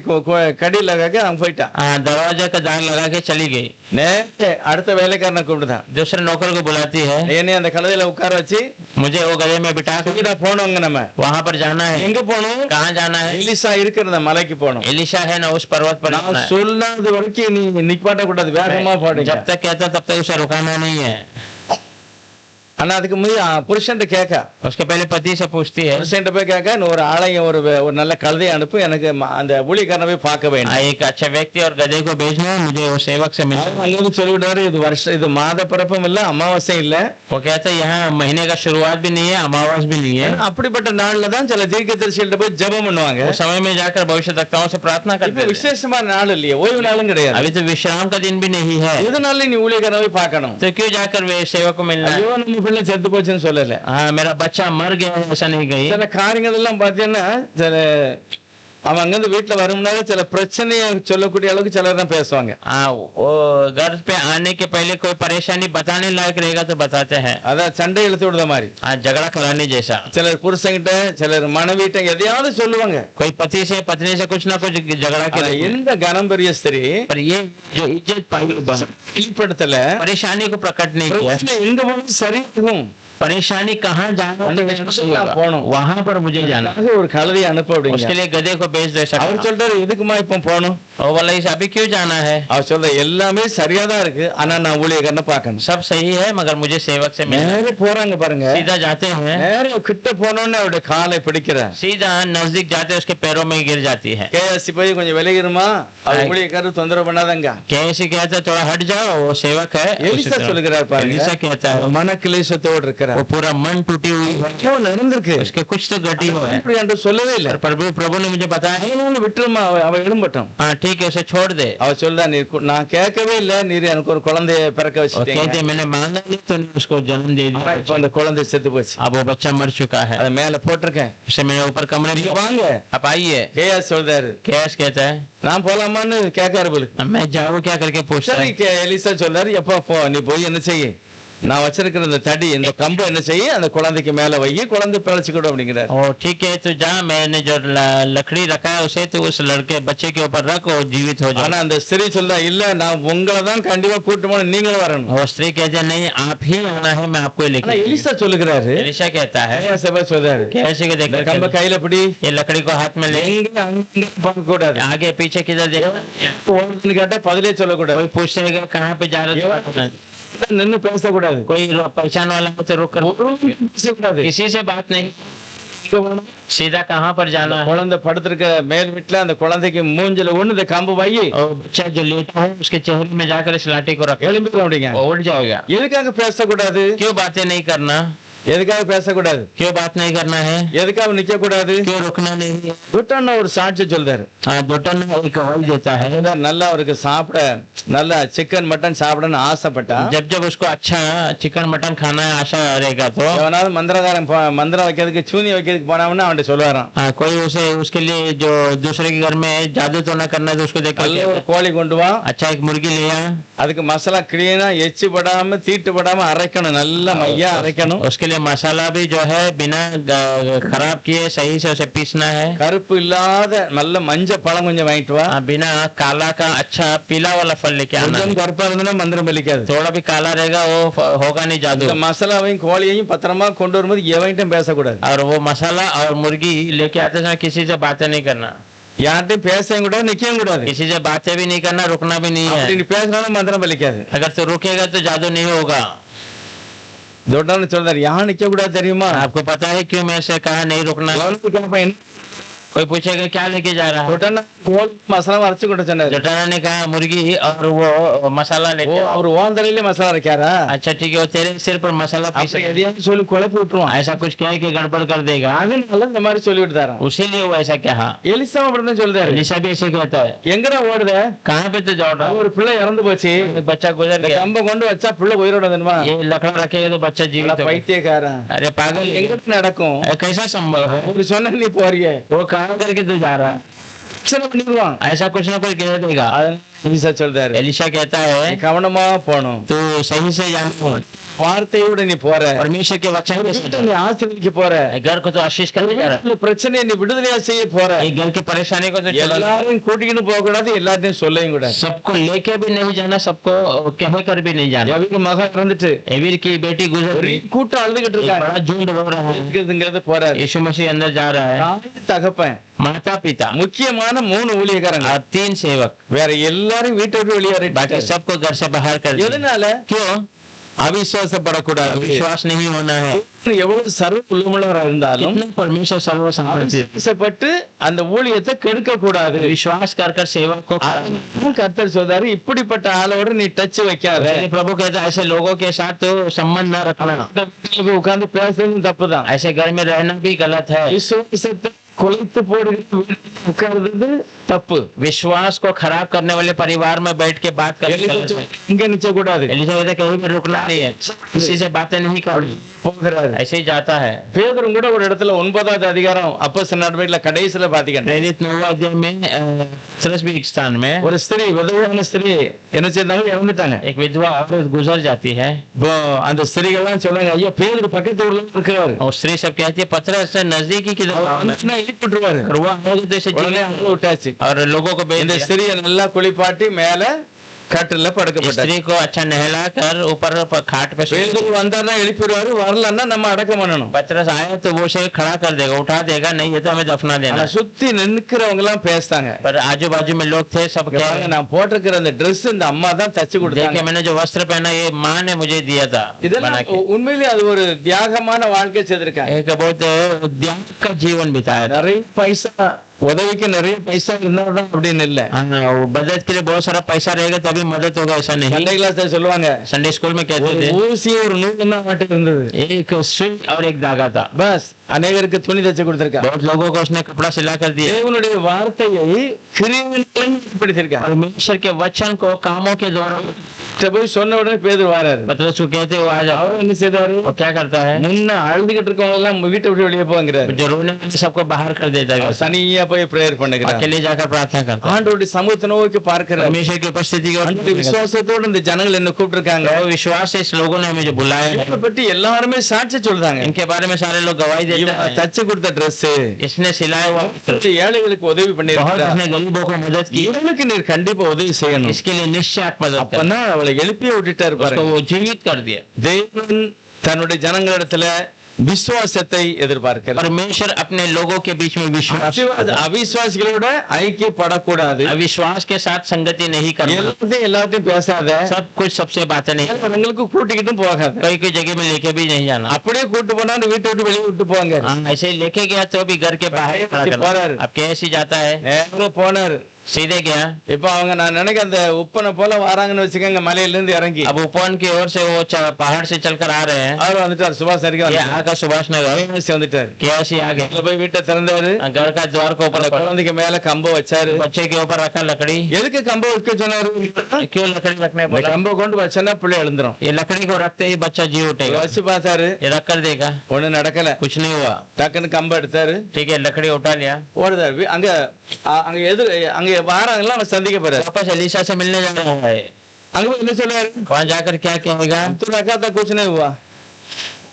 கடி லகாக்க அவன் போயிட்டான். दरवाजा का दाग लगा के चली गई। நேரே அடுத்த வேலைக்காரனை கூப்பிடுதான். दूसरे नौकर को बुलाती है। என்னை அந்த கழுதையில உட்கார வச்சு मुझे वो गधे में बिठा कर போனோங்க. நம்ம वहां पर जाना है। எங்க போனோம்? कहाँ जाना है? எலிசா இருக்கிற அந்த மலைக்கு போனோம். एलिशा है ना उस पर्वत पर जाना நான் है। சொல்லாத வரைக்கும் நீ நிப்பாட்ட கூடாது, வேகமா போடுங்க. जब तक कहता तब तक उसे रुकाना नहीं है। ஆனா அதுக்கு புருஷன் கேட்க, उसके पहले पति से पूछती है। புருஷன் போய் கேட்க, ஒரு ஆளையும் ஒரு நல்ல கழுதையை அனுப்பு, எனக்கு அந்த ஊழியக்காரனை போய் பார்க்க வேண்டும். एक अच्छा व्यक्ति और गधे को भेजना है, मुझे वो सेवक से मिलना है। அங்க சொல்லிவிட்டாரு, இது வருஷம், இது மாத பிறப்பும் இல்ல, அமாவாசை இல்ல. वो कहता है यहाँ महीने का शुरुआत भी नहीं है, अमावस भी नहीं है। அப்படிப்பட்ட நாள்ல தான் சில தீர்க்கதரிசிகள்ட்ட போய் ஜெபம் பண்ணுவாங்க. उस समय में जाकर भविष्यद्वक्ताओं से प्रार्थना करते இப்ப हैं। விசேஷமான நாள் இல்லையே, ஓய்வு நாளும் கிடையாது. अभी तो विश्राम का दिन भी नहीं है, எதனால நீ ஊழியக்காரனை போய் பார்க்கணும்? तो क्यों जाकर वे सेवक को मिलना है? ஐயோ நம்ம பிள்ளை செத்து போச்சுன்னு சொல்லல. हाँ मेरा बच्चा मर गया है ऐसा नहीं गई। சில காரியங்கள் எல்லாம் பாத்தீங்கன்னா சில அவன் அங்கிருந்து வீட்டுல வரும்னால சில பிரச்சனையை சொல்லக்கூடிய அளவுக்கு சிலர் தான் பேசுவாங்க. हाँ वो घर पे आने के पहले कोई परेशानी बताने लायक रहेगा तो बताते हैं। அதான் சண்டை இழுத்து விடுற மாதிரி. हाँ झगड़ा कराने जैसा। சிலர் புருஷங்கிட்ட, சிலர் மனைவிட்ட எதையாவது சொல்லுவாங்க. कोई पति से पत्नी से कुछ ना कुछ झगड़ा ஆனா करे। எந்த கனம் பெரிய ஸ்திரீ पर ये जो इज्जत पाई வெளிப்படுத்தல, परेशानी को प्रकट नहीं किया। பிரச்சனை எங்க போனாலும் சரி இருக்கும். परेशानी कहाँ जाना போகணும். वहां पर मुझे जाना। அதுக்காக ஒரு கழுதையை அனுப்ப उसके அப்படிங்க. लिए गधे को भेज दे सकता। அவர் சொல்றாரு, எதுக்குமா இப்ப போகணும்? वो बोला इस अभी क्यों जाना है? அவர் சொல்ற எல்லாமே சரியாதான் இருக்கு, ஆனா நான் ஊழியக்காரனை பார்க்கணும். सब सही है मगर मुझे सेवक से मिलना। நேரே போறாங்க பாருங்க. सीधा जाते हैं, நேரே கிட்ட போனோன்னு அவருடைய காலை பிடிக்கிறார். सीधा नजदीक जाते उसके पैरों में गिर जाती है। கேஎஸ்சி போய் கொஞ்சம் விலகிருமா, அவர் ஊழியக்காரர் தொந்தரவு பண்ணாதங்க. कैसे कहता है थोड़ा हट जाओ, वो सेवक है। எலிசா சொல்லுகிறார் பாருங்க. एलिशा कहता है மனக்கிலேசத்தோடு இருக்கிறார். वो पूरा मन टूटी हुई है, ஐயோ, நடந்திருக்கு. उसके कुछ तो घटी हुआ है। இப்படி என்று சொல்லவே இல்லை. पर प्रभु ने मुझे बताया है। ஐயோ, விட்டுருமா, அவ எழும்பட்டும். हाँ ठीक है उसे छोड़ दे। அவ சொல்றா, நான் கேட்கவே இல்லை, நீர் எனக்கு ஒரு குழந்தைய பிறக்க और வச்சுட்டீங்க. कहते मैंने मांगा नहीं तो उसको जन्म दे दिया। இப்ப அந்த குழந்தை செத்து போச்சு. अब वो बच्चा मर चुका है। அதை மேல போட்டிருக்கேன். उसे मैंने ऊपर कमरे நீங்க में। வாங்க. आप आइए। கேஎஸ் சொல்றாரு, कैश कहता है நான் போலாமான்னு கேட்காரு போல. मैं जाऊँ क्या करके पूछता சரி, है। எலிசா சொல்றாரு, எப்பா போ, நீ போய் என்ன செய்ய, நான் வச்சிருக்கிற இந்த தடி இந்த கம்பு என்ன செய்ய அந்த குழந்தைக்கு மேல வை, குழந்தை பிழைச்சுக்கிடும் அப்படிங்கிறார். और ठीक है तो जा मैंने जो लकड़ी रखा है उसे तो उस लड़के बच्चे के ऊपर रख और जीवित हो जाए। ஆனா அந்த ஸ்திரீ சொல்ல இல்ல நான் உங்களை தான் கண்டிப்பா கூட்டு போன நீங்களும் வரணும். और स्त्री कहते नहीं आप ही आना है मैं आपको ஆனா लेके। எலிசா சொல்லுகிறாரு, एलिशा कहता है சபை சொல்றாரு कैसे के இந்த देख கம்ப கையில பிடி, ये लकड़ी को हाथ में ले, எங்க அங்க பார்க்க கூடாது, आगे पीछे किधर देखो, ஓடுன்னு கேட்டா பதிலே சொல்லக்கூடாது, कोई पूछेगा कहाँ पे जा रहे हो, நின்னு பேசக்கூடாது, कोई पहचान वाला हो तो रुक कर பேசக்கூடாது. किसी से बात नहीं, सीधा कहाँ पर जाना है। குழந்தை படுத்திருக்க மேல் வீட்டுல அந்த குழந்தைக்கு மூஞ்சில ஒண்ணு இந்த கம்பு வை, और बच्चा जो लेटा है उसके चेहरे में जाकर इस लाठी को रख, எழும்பிடும் அப்படிங்க. वो उड़ जाएगा। எதுக்காக பேசக்கூடாது, क्यों बातें नहीं करना, எதுக்காக பேசக்கூடாது, क्यों बात नहीं करना है, எதுக்காக நிக்க கூடாது, क्यों रुकना नहीं है। துட்டன்னா ஒரு சாட்சி சொல்றாரு. हाँ दोटन एक गवाही देता है, அதுதான் நல்லா அவருக்கு சாப்பிட நல்லா சிக்கன் மட்டன் சாப்பிடணும்னு ஆசைப்பட்டா जब जब उसको अच्छा चिकन मटन खाना है आशा रहेगा तो எவனாவது மந்திரகாரன் மந்திரம் வைக்கிறதுக்கு சூனி வைக்கிறதுக்கு போனாங்கன்னா அவன்கிட்ட சொல்லுவாராம், हाँ कोई उसे उसके लिए जो दूसरे के घर में जादू तो ना करना है तो उसको देख நல்ல ஒரு கோழி கொண்டு வா, अच्छा एक मुर्गी लिया, அதுக்கு மசாலா கிளீனா எச்சு படாம தீட்டு படாம அரைக்கணும், நல்ல மையா அரைக்கணும், उसके लिए मसाला भी जो है बिना खराब किए सही से उसे पीसना है, கருப்பு இல்லாத நல்ல மஞ்ச பழம் கொஞ்சம் வாங்கிட்டு வா, बिना काला का अच्छा पीला वाला फल लेके आना है। கொஞ்சம் கருப்பா இருந்ததுன்னா மந்திரம் பலிக்காது. थोड़ा भी काला रहेगा वो होगा नहीं जादू। இந்த மசாலாவையும் கோழியையும் பத்திரமா கொண்டு வரும்போது எவன்கிட்டும் பேசக்கூடாது, और वो मसाला और मुर्गी लेके आते समय किसी से बातें नहीं करना, யார்கிட்டையும் பேசவும் கூடாது நிக்கவும் கூடாது. किसी से बातें भी नहीं करना, रुकना भी नहीं அப்படி है। நீ பேசினாலும் மந்திரம் பலிக்காது. अगर तो रुकेगा तो जादू नहीं होगा। தொட்டான்னு சொல்றாரு யார் நிக்க கூடாது தெரியுமா, आपको पता है क्यों मैं से कहा नहीं रुकना। எவனுக்கு கேட்பேன், कोई पूछेगा क्या लेके जा रहा है, தொட்டான்னா கோழி மசாலா அரைச்சு கொண்டு சொன்னாரு. जटाना ने कहा मुर्गी और वो मसाला ஓ लेके। அவர் ஓந்தலையிலே மசாலா அரைக்காரா, अच्छा ठीक है वो तेरे सिर पर मसाला पीस அப்படி எதையாவது சொல்லி குழப்பி விட்டுருவான். ऐसा कुछ क्या है कि गड़बड़ कर देगा, அதனால இந்த மாதிரி சொல்லிவிட்டு தரான். उसीलिए वो ऐसा कहा। எலிசா அப்படிதான் சொல்றாரு, एलिशा भी ऐसे कहता है எங்கடா ஓடுத, कहाँ पे तो जाओ रहा ஒரு பிள்ளை இறந்து போச்சு, है? बच्चा गुजर இந்த गया, கம்ப கொண்டு வச்சா பிள்ளை உயிரோட தெரியுமா, ये लकड़ा रखेगा तो बच्चा जीवित होगा। பைத்தியக்காரன், अरे पागल எங்க நடக்கும், कैसा संभव है, ஒரு சொன்ன நீ போறிய वो कहाँ करके तो जा रहा है, பிரச்சனை பண்ணிடுவான். ऐसा कुछ ना कुछ कह देगा। எலிசா சொல்றாரு एलिशा कहता நீ है கவனமா போகணும், तो सही से जानो, வார்த்தையோட நீ போற, परमेश्वर के वचन के வீட்டை साथ நீ ஆசீர்வதிக்க போற, घर को तो आशीष करने जा रहा இந்த பிரச்சனையை நீ விடுதலையா செய்ய போற, है, घर की परेशानी को तो चला, எல்லாரையும் கூட்டிக்கிட்டு போக கூடாது, எல்லாத்தையும் சொல்லவும் கூடாது. सबको लेके भी नहीं जाना, सबको कह कर भी नहीं जाना। எவருக்கு மகன் இறந்துட்டு एवीर की बेटी गुजर ஒரு गई, கூட்டம் அழுதுகிட்டு एक இருக்காங்க, बड़ा झुंड रो रहा है, இருக்குதுங்கிறது போறாரு. यीशु मसीह अंदर जा रहा है, தாய் தகப்பன் माता पिता முக்கியமான 3 ஊழியக்காரங்க, और 3 सेवक, வேற எல்லாரும் வீட்டை விட்டு बाकी வெளியேறிட்டாங்க. सबको घर से बाहर कर दिया। எதனால क्यों? அவிசுவாசப்படக்கூடாது. विश्वास नहीं होना है। எவ்வளவு சர்வ உள்ளமுள்ளவரா இருந்தாலும் कितना परमेश्वर सर्वसम्मति, அவிசுவாசப்பட்டு அந்த ஊழியத்தை கெடுக்க கூடாது. विश्वास कर कर सेवा को அதனால கர்த்தர் சொல்றாரு இப்படிப்பட்ட ஆளோட நீ டச் வைக்காத, पहले प्रभु कहता है ऐसे लोगों के साथ तो संबंध न रखना, உட்கார்ந்து பேசுறது தப்புதான். ऐसे घर में रहना भी गलत है। விசுவாசத்தை குலைத்து போடுகிற உட்கார்றது தப்பு. विश्वास को खराब करने वाले परिवार में बैठ के बात करना गलत है। இங்க நிச்சய கூடாது, एलिजाबेथ कहीं पर रुकना नहीं है, किसी से बातें नहीं करनी, போகிறாரு. ऐसे ही जाता है। பேதுரு கூட ஒரு இடத்துல 9வது அதிகாரம் அப்போஸ்தலர் நடவடிக்கையில கடைசியில பாத்தீங்கன்னா प्रेरित 9 अध्याय में सरस्वती स्थान में ஒரு ஸ்திரீ விதவையான ஸ்திரீ என்ன செய்தாங்க, இறந்துட்டாங்க. एक विधवा औरत गुजर जाती है, இப்போ அந்த ஸ்திரீகள்லாம் சொல்றாங்க ஐயா பேதுரு பக்கத்து ஊர்ல இருக்கிறாரு, और स्त्री सब कहती है पत्थर से नजदीकी की அவர் வந்துச்சுன்னா எழுப்பிட்டுருவாரு. करवा होगा तो इसे உடனே जीवित அங்க விட்டாச்சு. और लोगों को भेज இந்த दिया। ஸ்திரியை நல்லா குளிப்பாட்டி மேல கட்டில படுக்கப்பட்டாரு. स्त्री को अच्छा नहला कर ऊपर खाट पे பேதுரு வந்தாருன்னா எழுப்பிடுவாரு, வரலன்னா நம்ம அடக்கம் பண்ணணும். पतरस आया तो वो उसे खड़ा कर देगा, उठा देगा, नहीं है तो हमें दफना ஆனா देना। சுத்தி நின்னுக்கிறவங்க எல்லாம் பேசுறாங்க, पर आजू बाजू में लोग थे, सब இங்க कह பாருங்க, रहे हैं, நான் போட்டிருக்கிற அந்த Dress இந்த அம்மா தான் தச்சு देखिए கொடுத்தாங்க. मैंने जो वस्त्र पहना ये माँ ने मुझे दिया था बना இதெல்லாம் के। உண்மையிலேயே அது ஒரு தியாகமான வாழ்க்கை செய்திருக்காங்க. एक बहुत त्याग का जीवन बिताया था। நிறைய பைசா உதவிக்கு நிறைய பைசா இருந்தாதான் அப்படின்னு இல்ல. हाँ, वो मदद के लिए बहुत सारा पैसा रहेगा तभी मदद होगा, ऐसा नहीं। சண்டே கிளாஸ்ல சொல்லுவாங்க संडे स्कूल में कहते ஒரு थे ஊசி ஒரு நூல் தான் மாட்டு இருந்தது, एक सुई और एक धागा था, பஸ் அநேகருக்கு துணி தச்சு கொடுத்திருக்கா. बहुत लोगों को उसने कपड़ा सिला कर दिया। தேவனுடைய வார்த்தையை கிரியைகளிலும் வெளிப்படுத்தியிருக்காங்க. परमेश्वर के वचन को कामों के द्वारा போய் சொன்ன உடனே பேதுரு வராரு. पतरस को कहते वो आ जाओ, அவர் என்ன செய்தாரு? और क्या करता है, முன்ன அழுதுகிட்டு இருக்கவங்க எல்லாம் வீட்டை விட்டு வெளியே போங்கிறாரு. जो रोने वाले सबको बाहर कर देता है, அவர் தனியா போய் பிரேயர் பண்ணுகிறார். अकेले जाकर प्रार्थना करता है, ஆண்டவருடைய சமூகத்தை நோக்கி பார்க்கிறார். परमेश्वर की उपस्थिति की ओर அந்த விசுவாசத்தோடு இந்த ஜனங்கள் என்ன கூப்பிட்டிருக்காங்க. वो विश्वास से इस लोगों ने हमें जो बुलाया है, இவரை பற்றி எல்லாருமே சாட்சி சொல்றாங்க. इनके बारे में सारे लोग गवाही देते இவன் हैं, தச்சு கொடுத்த ட்ரெஸ், इसने सिलाया हुआ वस्त्र, ஏழைகளுக்கு உதவி बहुत பண்ணிருக்கார். इसने गरीबों को मदद की, இவனுக்கு நீர் கண்டிப்பா உதவி செய்யணும். इसके लिए निश्चय आप मदद करें, அப்பதான் அவளை எழுப்பியே விட்டுட்டாரு उसको பாருங்க. वो जीवित कर दिया। தேவன் தன்னுடைய ஜனங்களிடத்துல விசுவாசத்தை எதிர்பார்க்கிறார். परमेश्वर अपने लोगों के बीच में विश्वास, அவிசுவாசிகளோட ஐக்கியப்படக்கூடாது. अविश्वास के साथ संगति नहीं करना, எல்லாத்தையும் பேசாத, सब कुछ सबसे बातें नहीं, உங்களுக்கு கூட்டிக்கிட்டும் போகாத. कई कई जगह में लेके भी नहीं जाना, அப்படியே கூட்டு போனா வீட்டை விட்டு வெளியே விட்டு போவாங்க. हाँ, ऐसे ही लेके गया तो भी घर के बाहर खड़ा करना। अब कैसे जाता है, நேரா போனாரு. सीधे गया, இப்ப அவங்க நான் நினைக்க அந்த உப்பனை போல வராங்கன்னு வச்சுக்கோங்க, மலையில இருந்து இறங்கி अब उपवन की ओर से वो पहाड़ से चलकर आ रहे हैं, அவர் வந்துட்டார். சுபாஷ் ये அருகே आका सुभाष नगर வந்துட்டாரு. कैसे आ गए, உள்ள போய் வீட்டை திறந்தாரு. घर का द्वार को அந்த ऊपर, குழந்தைக்கு மேல கம்பை வச்சாரு. बच्चे के ऊपर रखा लकड़ी, எதுக்கு கம்பை வைக்க சொன்னாரு? क्यों लकड़ी रखने இந்த बोला, கம்பை கொண்டு வச்சனா பிள்ளை எழுந்துரும். ये लकड़ी को रखते ही बच्चा जी उठेगा, வச்சு பார்த்தாரு, ये रख कर देगा, ஒண்ணு நடக்கல. कुछ नहीं हुआ, டக்குன்னு கம்பை எடுத்தாரு, ठीक है लकड़ी उठा लिया, ஓடுதாரு. அங்க அங்க எதிர் அங்க வாராங்கலாம் அவன் சந்திக்க போறாரு. वापस एलिशा से मिलने जा रहा है, அங்க போய் என்ன சொல்றாரு? वहां जाकर क्या कहेगा, तू रखा था कुछ नहीं हुआ.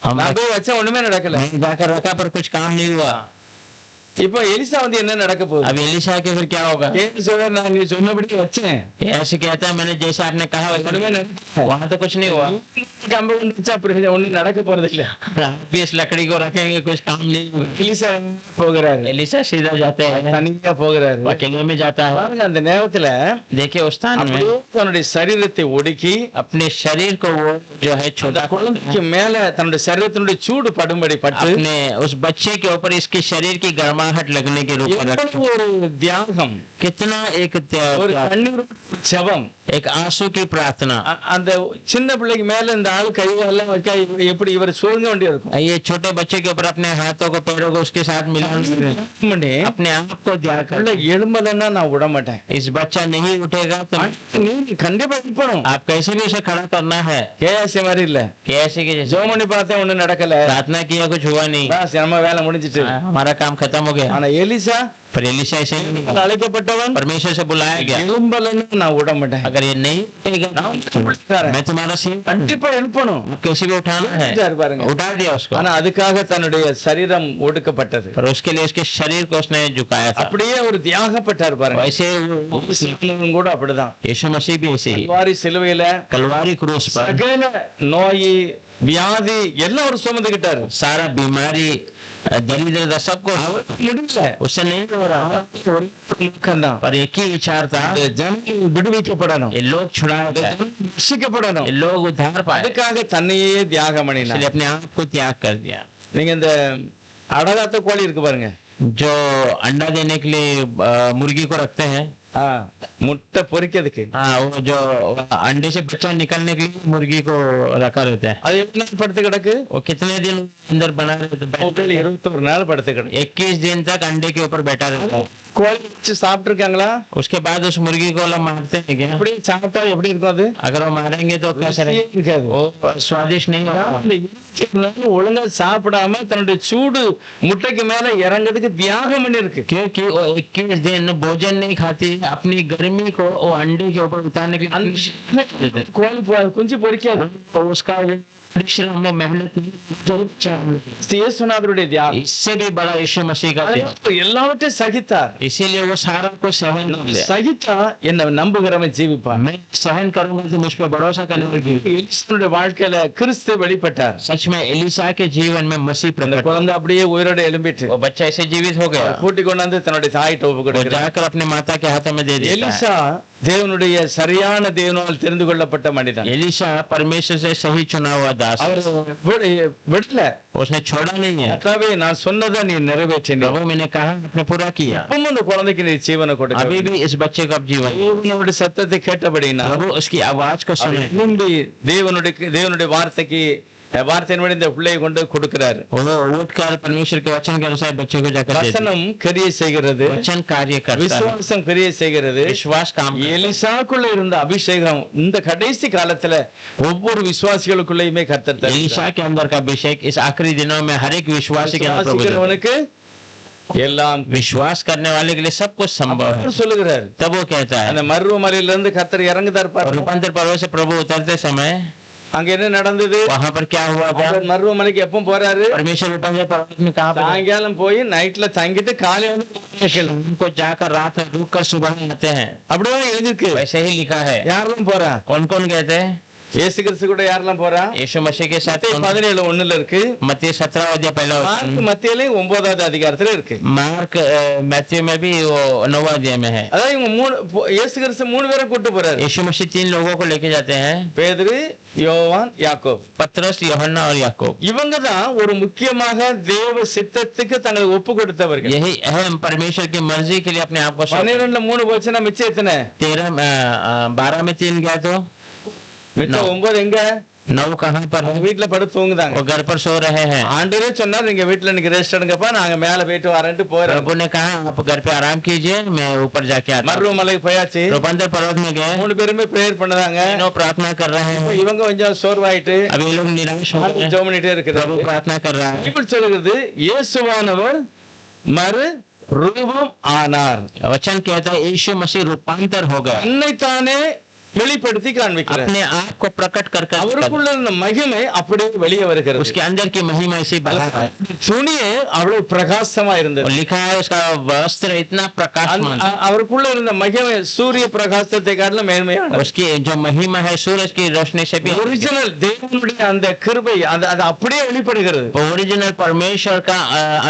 हम நான் போய் வச்சா ஒண்ணுமே நடக்கல. नहीं जाकर रखा पर कुछ काम नहीं हुआ। இப்போ எலிசா வந்து என்ன நடக்க போகுது? अब एलिशा के फिर क्या होगा, ஏன் சொல்ற? நான் நீ சொன்னபடி வச்சேன், ये ऐसे कहता है मैंने जैसे आपने कहा ஒண்ணுமே वैसे, நடக்கல. वहां तो कुछ नहीं हुआ, கம்பை கொண்டு வச்சா அப்படி ஒண்ணும் நடக்க போறது இல்ல. आप भी इस लकड़ी को रखेंगे कुछ काम नहीं हुआ। எலிசா போகிறாரு, एलिशा सीधा जाते हैं, தனியா போகிறாரு. अकेले में जाता है, பாருங்க, அந்த நேரத்துல देखिए उस स्थान அப்படியே में தன்னுடைய சரீரத்தை ஒடுக்கி अपने शरीर को वो जो है அந்த छोटा, குழந்தைக்கு மேல தன்னுடைய சரீரத்தினுடைய சூடு படும்படி பட்டு अपने उस बच्चे के ऊपर इसके शरीर की गर्माहट लगने के रूप में रखा। எவ்வளவு ஒரு தியாகம், कितना एक ஒரு கண்ணீர் ஜெபம். एक आंसू की प्रार्थना, அந்த சின்ன பிள்ளைக்கு மேல இந்த ஆள் கையெல்லாம் வைக்க எப்படி இவர் சுருங்க வேண்டியிருக்கும். ये छोटे बच्चे के ऊपर अपने हाथों को पैरों को उसके साथ मिलान பண்ணி अपने आप को दिया कर, உள்ள எலும்பலன்னா நான் விட மாட்டேன். इस बच्चा नहीं उठेगा तो நீ கண்டிப்பா இருக்கணும். आप कैसे भी उसे खड़ा करना है, கேஎஸ்ஏ மாதிரி இல்ல. कैसे के जैसे ஜோம் பண்ணி பார்த்தேன், ஒண்ணும் நடக்கல. प्रार्थना किया कुछ हुआ नहीं, பாஸ், நம்ம வேலை முடிஞ்சிட்டு. हमारा काम खत्म हो गया। ஆனா எலிசா पर एलिशा ऐसे नहीं था, அழைக்கப்பட்டவன் परमेश्वर से बुलाया गया, எலும்பலன்னு நான் விட மாட்டேன். अगर ये नहीं उठेगा मैं तुम्हारा सीन கண்டிப்பா எழுப்பணும். कैसे भी उठाना है, பாருங்க, उठा दिया उसको, ஆனா அதுக்காக தன்னுடைய சரீரம் ஒடுக்கப்பட்டது. पर उसके लिए उसके शरीर को उसने झुकाया था। அப்படியே ஒரு தியாகப்பட்டார் பாருங்க. वैसे இயேசுவும் கூட அப்படிதான். यीशु मसीह भी ऐसे ही கல்வாரி சிலுவையில कलवारी क्रूस पर சகல நோய் வியாதி எல்லாம் அவர் சுமந்துகிட்டாரு. सारा बीमारी दरिद्रता सबको முடியல. उससे नहीं हो रहा, நோக்கம்தான். पर एक ही विचार था, இந்த ஜனங்கள் விடுவிக்கப்படணும், ये लोग छुड़ाए जाए, ரட்சிக்கப்படணும். ये लोग उद्धार पाए, அதுக்காக தன்னையே தியாகம் பண்ணினார். इसलिए अपने आप को त्याग कर दिया। நீங்க இந்த அடகாத்த கோழி இருக்கு பாருங்க, जो अंडा देने के लिए मुर्गी को रखते हैं, முட்டை பொரிக்கிறதுக்கு, हाँ वो जो अंडे से बच्चा निकलने के लिए मुर्गी को रखा रहता है, அது எவ்வளவு நாள் படுத்து கிடக்கு? वो कितने दिन अंदर बना रहता है, 21 நாள் படுத்து கிடக்கு. 21 दिन तक अंडे के ऊपर बैठा रहता है। கோழி வச்சு சாப்பிட்டு இருக்காங்களா? उसके बाद उस मुर्गी को लोग मारते हैं क्या, எப்படி சாப்பிட்டா எப்படி இருக்கும்? அது अगर वो मारेंगे तो कैसे रहेगा, இருக்காது. वो स्वादिष्ट नहीं होगा। ஒழுங்கா சாப்பிடாம தன்னுடைய சூடு முட்டைக்கு மேல இறங்கிறதுக்கு தியாகம் பண்ணி இருக்கு. क्योंकि वो 21 दिन भोजन नहीं खाती, अपनी गर्मी को वो अंडे के ऊपर उतारने के लिए கோழி குஞ்சு பொரிக்காது. तो उसका परिश्रम में मेहनत नहीं, இயேசுநாதருடைய தியாகம். इससे भी बड़ा यीशु मसीह का त्याग, எல்லாவற்றையும் சகித்தார். इसीलिए वो सारा को सहन कर लिया। சகித்தா என்ன நம்புகிறவன் ஜீவிப்பான். मैं सहन करूंगा तो मुझ पर भरोसा करने लगी। இயேசுனுடைய வாழ்க்கையில கிறிஸ்து வெளிப்பட்டார். सच में एलिशा के जीवन में मसीह அந்த प्रकट, குழந்தை அப்படியே உயிரோட எழும்பிட்டு वो बच्चा ऐसे जीवित हो गया, கூட்டி கொண்டாந்து தன்னுடைய தாயிட்ட ஒப்பு वो கொடுக்கிறார். जाकर अपने माता के हाथों में दे देता है। எலிசா தேவனுடைய சரியான தேவனால் தெரிந்து கொள்ளப்பட்ட மனிதன். एलिशा परमेश्वर से सही चुना हुआ दास, அவர் விடல. उसने छोड़ा नहीं है। கர்த்தாவே, நான் சொன்னதை நீ நிறைவேற்றினீர். प्रभु मैंने कहा आपने पूरा किया, அப்பவும் அந்த குழந்தைக்கு நீ ஜீவனை கொடுக்க. अभी भी इस बच्चे को अब जीवन, தேவனுடைய சத்தத்தை கேட்டபடினா प्रभु उसकी आवाज को அவர் सुने, எழும்பி தேவனுடைய வார்த்தைக்கு வார்த்தையின்படி இந்த பிள்ளையை கொண்டு கொடுக்கிறாரு. वो उठकर परमेश्वर के वचन के अनुसार बच्चे को जाकर देते हैं। வசனம் கிரியை செய்கிறது, वचन कार्य करता है, விசுவாசம் கிரியை செய்கிறது. विश्वास काम करता है। எலிசாக்குள்ள இருந்த அபிஷேகம் இந்த கடைசி காலத்துல ஒவ்வொரு விசுவாசிகளுக்குள்ளயுமே கர்த்தர் தருகிறார். एलीशा के अंदर का अभिषेक इस आखिरी दिनों में हर एक विश्वासी के अंदर प्रभु देता है। விசுவாசிக்கிறவனுக்கு எல்லாம் विश्वास करने वाले के लिए सब कुछ संभव है। அவர் சொல்லுகிறார். तब वो कहता है, அந்த மருவமலையில இருந்து கர்த்தர் இறங்குதார் और பாருங்க. रूपांतर पर्वत से प्रभु उतरते समय அங்க என்ன நடந்தது? वहां पर क्या हुआ था? அவர் மருவமலைக்கு எப்போ போறாரு? परमेश्वर रूपांतर पर्वत में कहाँ पर சாயங்காலம் போய் நைட்ல தங்கிட்டு காலையில வந்து उनको जाकर रात में रुक कर सुबह में आते हैं। அப்படிதான் எழுதிருக்கு. वैसे ही लिखा है। யாரெல்லாம் போறா? कौन कौन कहते हैं? இயேசு கிறிஸ்து கூட யாரெல்லாம் போறா? यीशु मसीह के साथ 17:1 இருக்கு. मत्ती 17 अध्याय पहला மார்க் மத்தியிலே 9வது அதிகாரத்துல இருக்கு. मार्क मैथ्यू में भी वो 9वां अध्याय में है। அதாவது இவங்க இயேசு கிறிஸ்து 3 பேரை கூட்டு போறாரு. यीशु मसीह 3 लोगों को लेके जाते हैं, பேதுரு, யோவான், யாக்கோப். पतरस, यूहन्ना और याकूब। இவங்க தான் ஒரு முக்கியமாக தேவ சித்தத்துக்கு தங்களை ஒப்பு கொடுத்தவர்கள். यही अहम परमेश्वर की मर्जी के लिए अपने आप को 12ல 3 போச்சுன்னா மிச்சம் எத்தனை? 12 में 3 गया तो மிச்சம் 9 எங்க? 9 कहाँ पर है? வீட்டுல படுத்து தூங்குதாங்க. वो घर पर सो रहे हैं। ஆண்டவரே சொன்னார், நீங்க வீட்டுல இன்னைக்கு ரெஸ்ட் எடுங்கப்பா, நாங்க மேல போயிட்டு வரேன்ட்டு போறோம். प्रभु ने कहा आप घर पे आराम कीजिए, मैं ऊपर जाके आता हूं। மருவமலைக்கு போயாச்சு. रूपांतर पर्वत में गए, 3 பேருமே பிரேயர் பண்ணதாங்க. तीनों प्रार्थना कर रहे हैं। இவங்க கொஞ்சம் சோர்வாயிட்டு अब ये लोग निराश हो गए, ஜெபம் பண்ணிட்டே प्रभु இருக்கிறாங்க. प्रार्थना कर रहा है। பைபிள் சொல்லுகிறது, இயேசுவானவர் மறு ரூபம் ஆனார். वचन कहता है यीशु मसीह रूपांतर हो गया, தன்னைத்தானே வெளிப்படுத்தி காண்பிக்கிறார். अपने आप को प्रकट कर कर அவருக்குள்ள இருந்த மகிமை அப்படியே வெளியே வருகிறது. उसके अंदर की महिमा ऐसी बाहर है। துணியே அவ்வளவு பிரகாசமா और இருந்தது. लिखा है उसका वस्त्र इतना प्रकाशमान, அவருக்குள்ள இருந்த மகிமை சூரிய பிரகாசத்தை காட்டிலும் மேன்மையானது. उसकी जो महिमा है सूरज की रोशनी से भी ஒரிஜினல் தேவனுடைய அந்த கிருபை அது அப்படியே வெளிப்படுகிறது. ओरिजिनल परमेश्वर का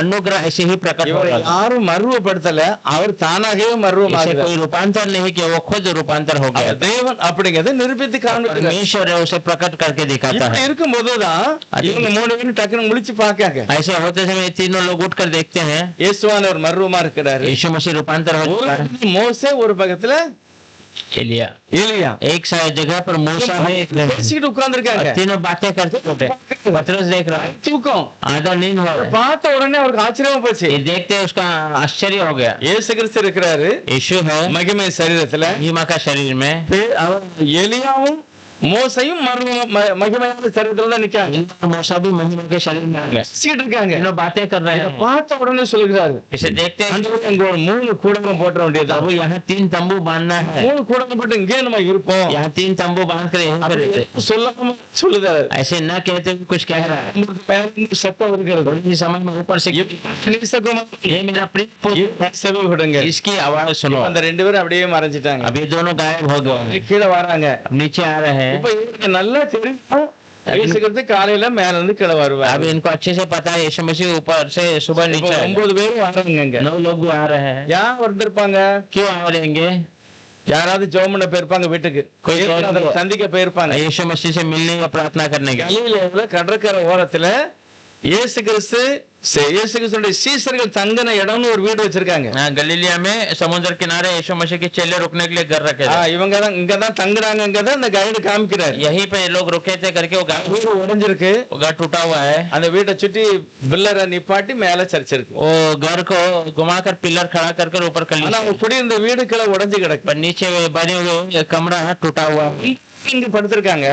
अनुग्रह ऐसे ही प्रकट हो இவரை रहा है। யாரும் மறுவப்படுத்தல, அவர் தானாகவே इसे மறுவமாகிறார். कोई रूपांतर नहीं किया, वो खुद रूपांतर हो गया। தேவன் அப்படிங்கறத நிரூபித்து காண்பிக்கிறார். परमेश्वर है उसे प्रकट करके दिखाता இப்படி है। இருக்கும்போதுதான் இவங்க 3 பேரும் டக்குனு முழிச்சு பார்க்காங்க. ऐसे होते समय तीनों लोग उठकर देखते हैं, இயேசுவானவர் மர்வமா இருக்கிறாரு. यीशु मसीह रूपांतर हो चुका है। மோசே ஒரு பக்கத்துல, एलिया एलिया एक जगह पर मूसा है, एक जगह। பேசிட்டு உட்கார்ந்திருக்காங்க. तीनों बातें करते होते। पतरस देख रहा है, தூக்கம் आधा नींद हो रहा है। பார்த்த உடனே அவருக்கு ஆச்சரியமா போச்சு. ये देखते उसका आश्चर्य हो गया। இயேசு கிறிஸ்து இருக்கிறாரு यीशु है மகிமை சரீரத்துல. महिमा का शरीर में, அவர் எலியாவும் மோசையும் மகிமையான சரீரத்துல தான் நிக்காங்க. मूसा भी महिमा के शरीर में आ गया। பேசிட்டு இருக்காங்க. तीनों बातें कर रहे हैं। பார்த்த உடனே சொல்லுகிறாரு, इसे देखते हैं, ஆண்டவரே, இங்க ஒரு 3 கூடகம் போட்டுற வேண்டியது. प्रभु यहाँ 3 तंबू बांधना है, 3 கூடகம் போட்டு இங்கே நம்ம இருப்போம். यहाँ 3 तंबू बांध कर यहीं पर रहते। சொல்லாம சொல்லுதாரு. ऐसे न कहते हुए कुछ कह रहा है। உங்களுக்கு சத்தம் இருக்கிறது. थोड़ी समय में ऊपर से ये मेरा प्रिय पुत्र செவி விடுங்க. है, इसकी आवाज सुनो। அந்த 2 பேரும் அப்படியே மறைஞ்சிட்டாங்க. अब ये दोनों गायब हो गए, கீழே வராங்க. अब नीचे आ रहे हैं। இப்ப இவருக்கு நல்லா தெரியும், இயேசு கிறிஸ்து காலையில மேல இருந்து கீழே வருவார். अब इनको अच्छे से पता है यीशु मसीह ऊपर से सुबह नीचे आएगा। 9 பேரும் வராங்க. 9 लोग भी आ रहे हैं। யார் வந்திருப்பாங்க? क्यों आ रहेंगे? யாராவது ஜெபம் பண்ண போயிருப்பாங்க வீட்டுக்கு, कोई சந்திக்க போயிருப்பாங்க. यीशु मसीह से मिलने या प्रार्थना करने के। கலிலேயாவுல கடற்கரை ஓரத்துல இயேசு கிறிஸ்துடைய சீசர்கள் தங்கின இடம்னு ஒரு வீடு வச்சிருக்காங்க. गलीलिया में समुद्र किनारे यीशु मसीह के चेले रुकने के लिए घर रखे थे। இவங்க தான் இங்கதான் தங்குறாங்க. அந்த கைடு காமிக்கிறாரு. यहीं पे लोग रुके थे करके वो வீடு உடைஞ்சிருக்கு. घर टूटा हुआ है। அந்த வீட்டை சுற்றி பில்லரை நிப்பாட்டி மேல சர்ச் இருக்கு. वो घर को घुमाकर पिलर खड़ा कर ऊपर कर ஆனா அவங்க குடியிருந்த வீடுகளை உடைஞ்சு கிடக்கு. पर नीचे बने हुए कमरा टूटा हुआ है। இங்க படுத்திருக்காங்க.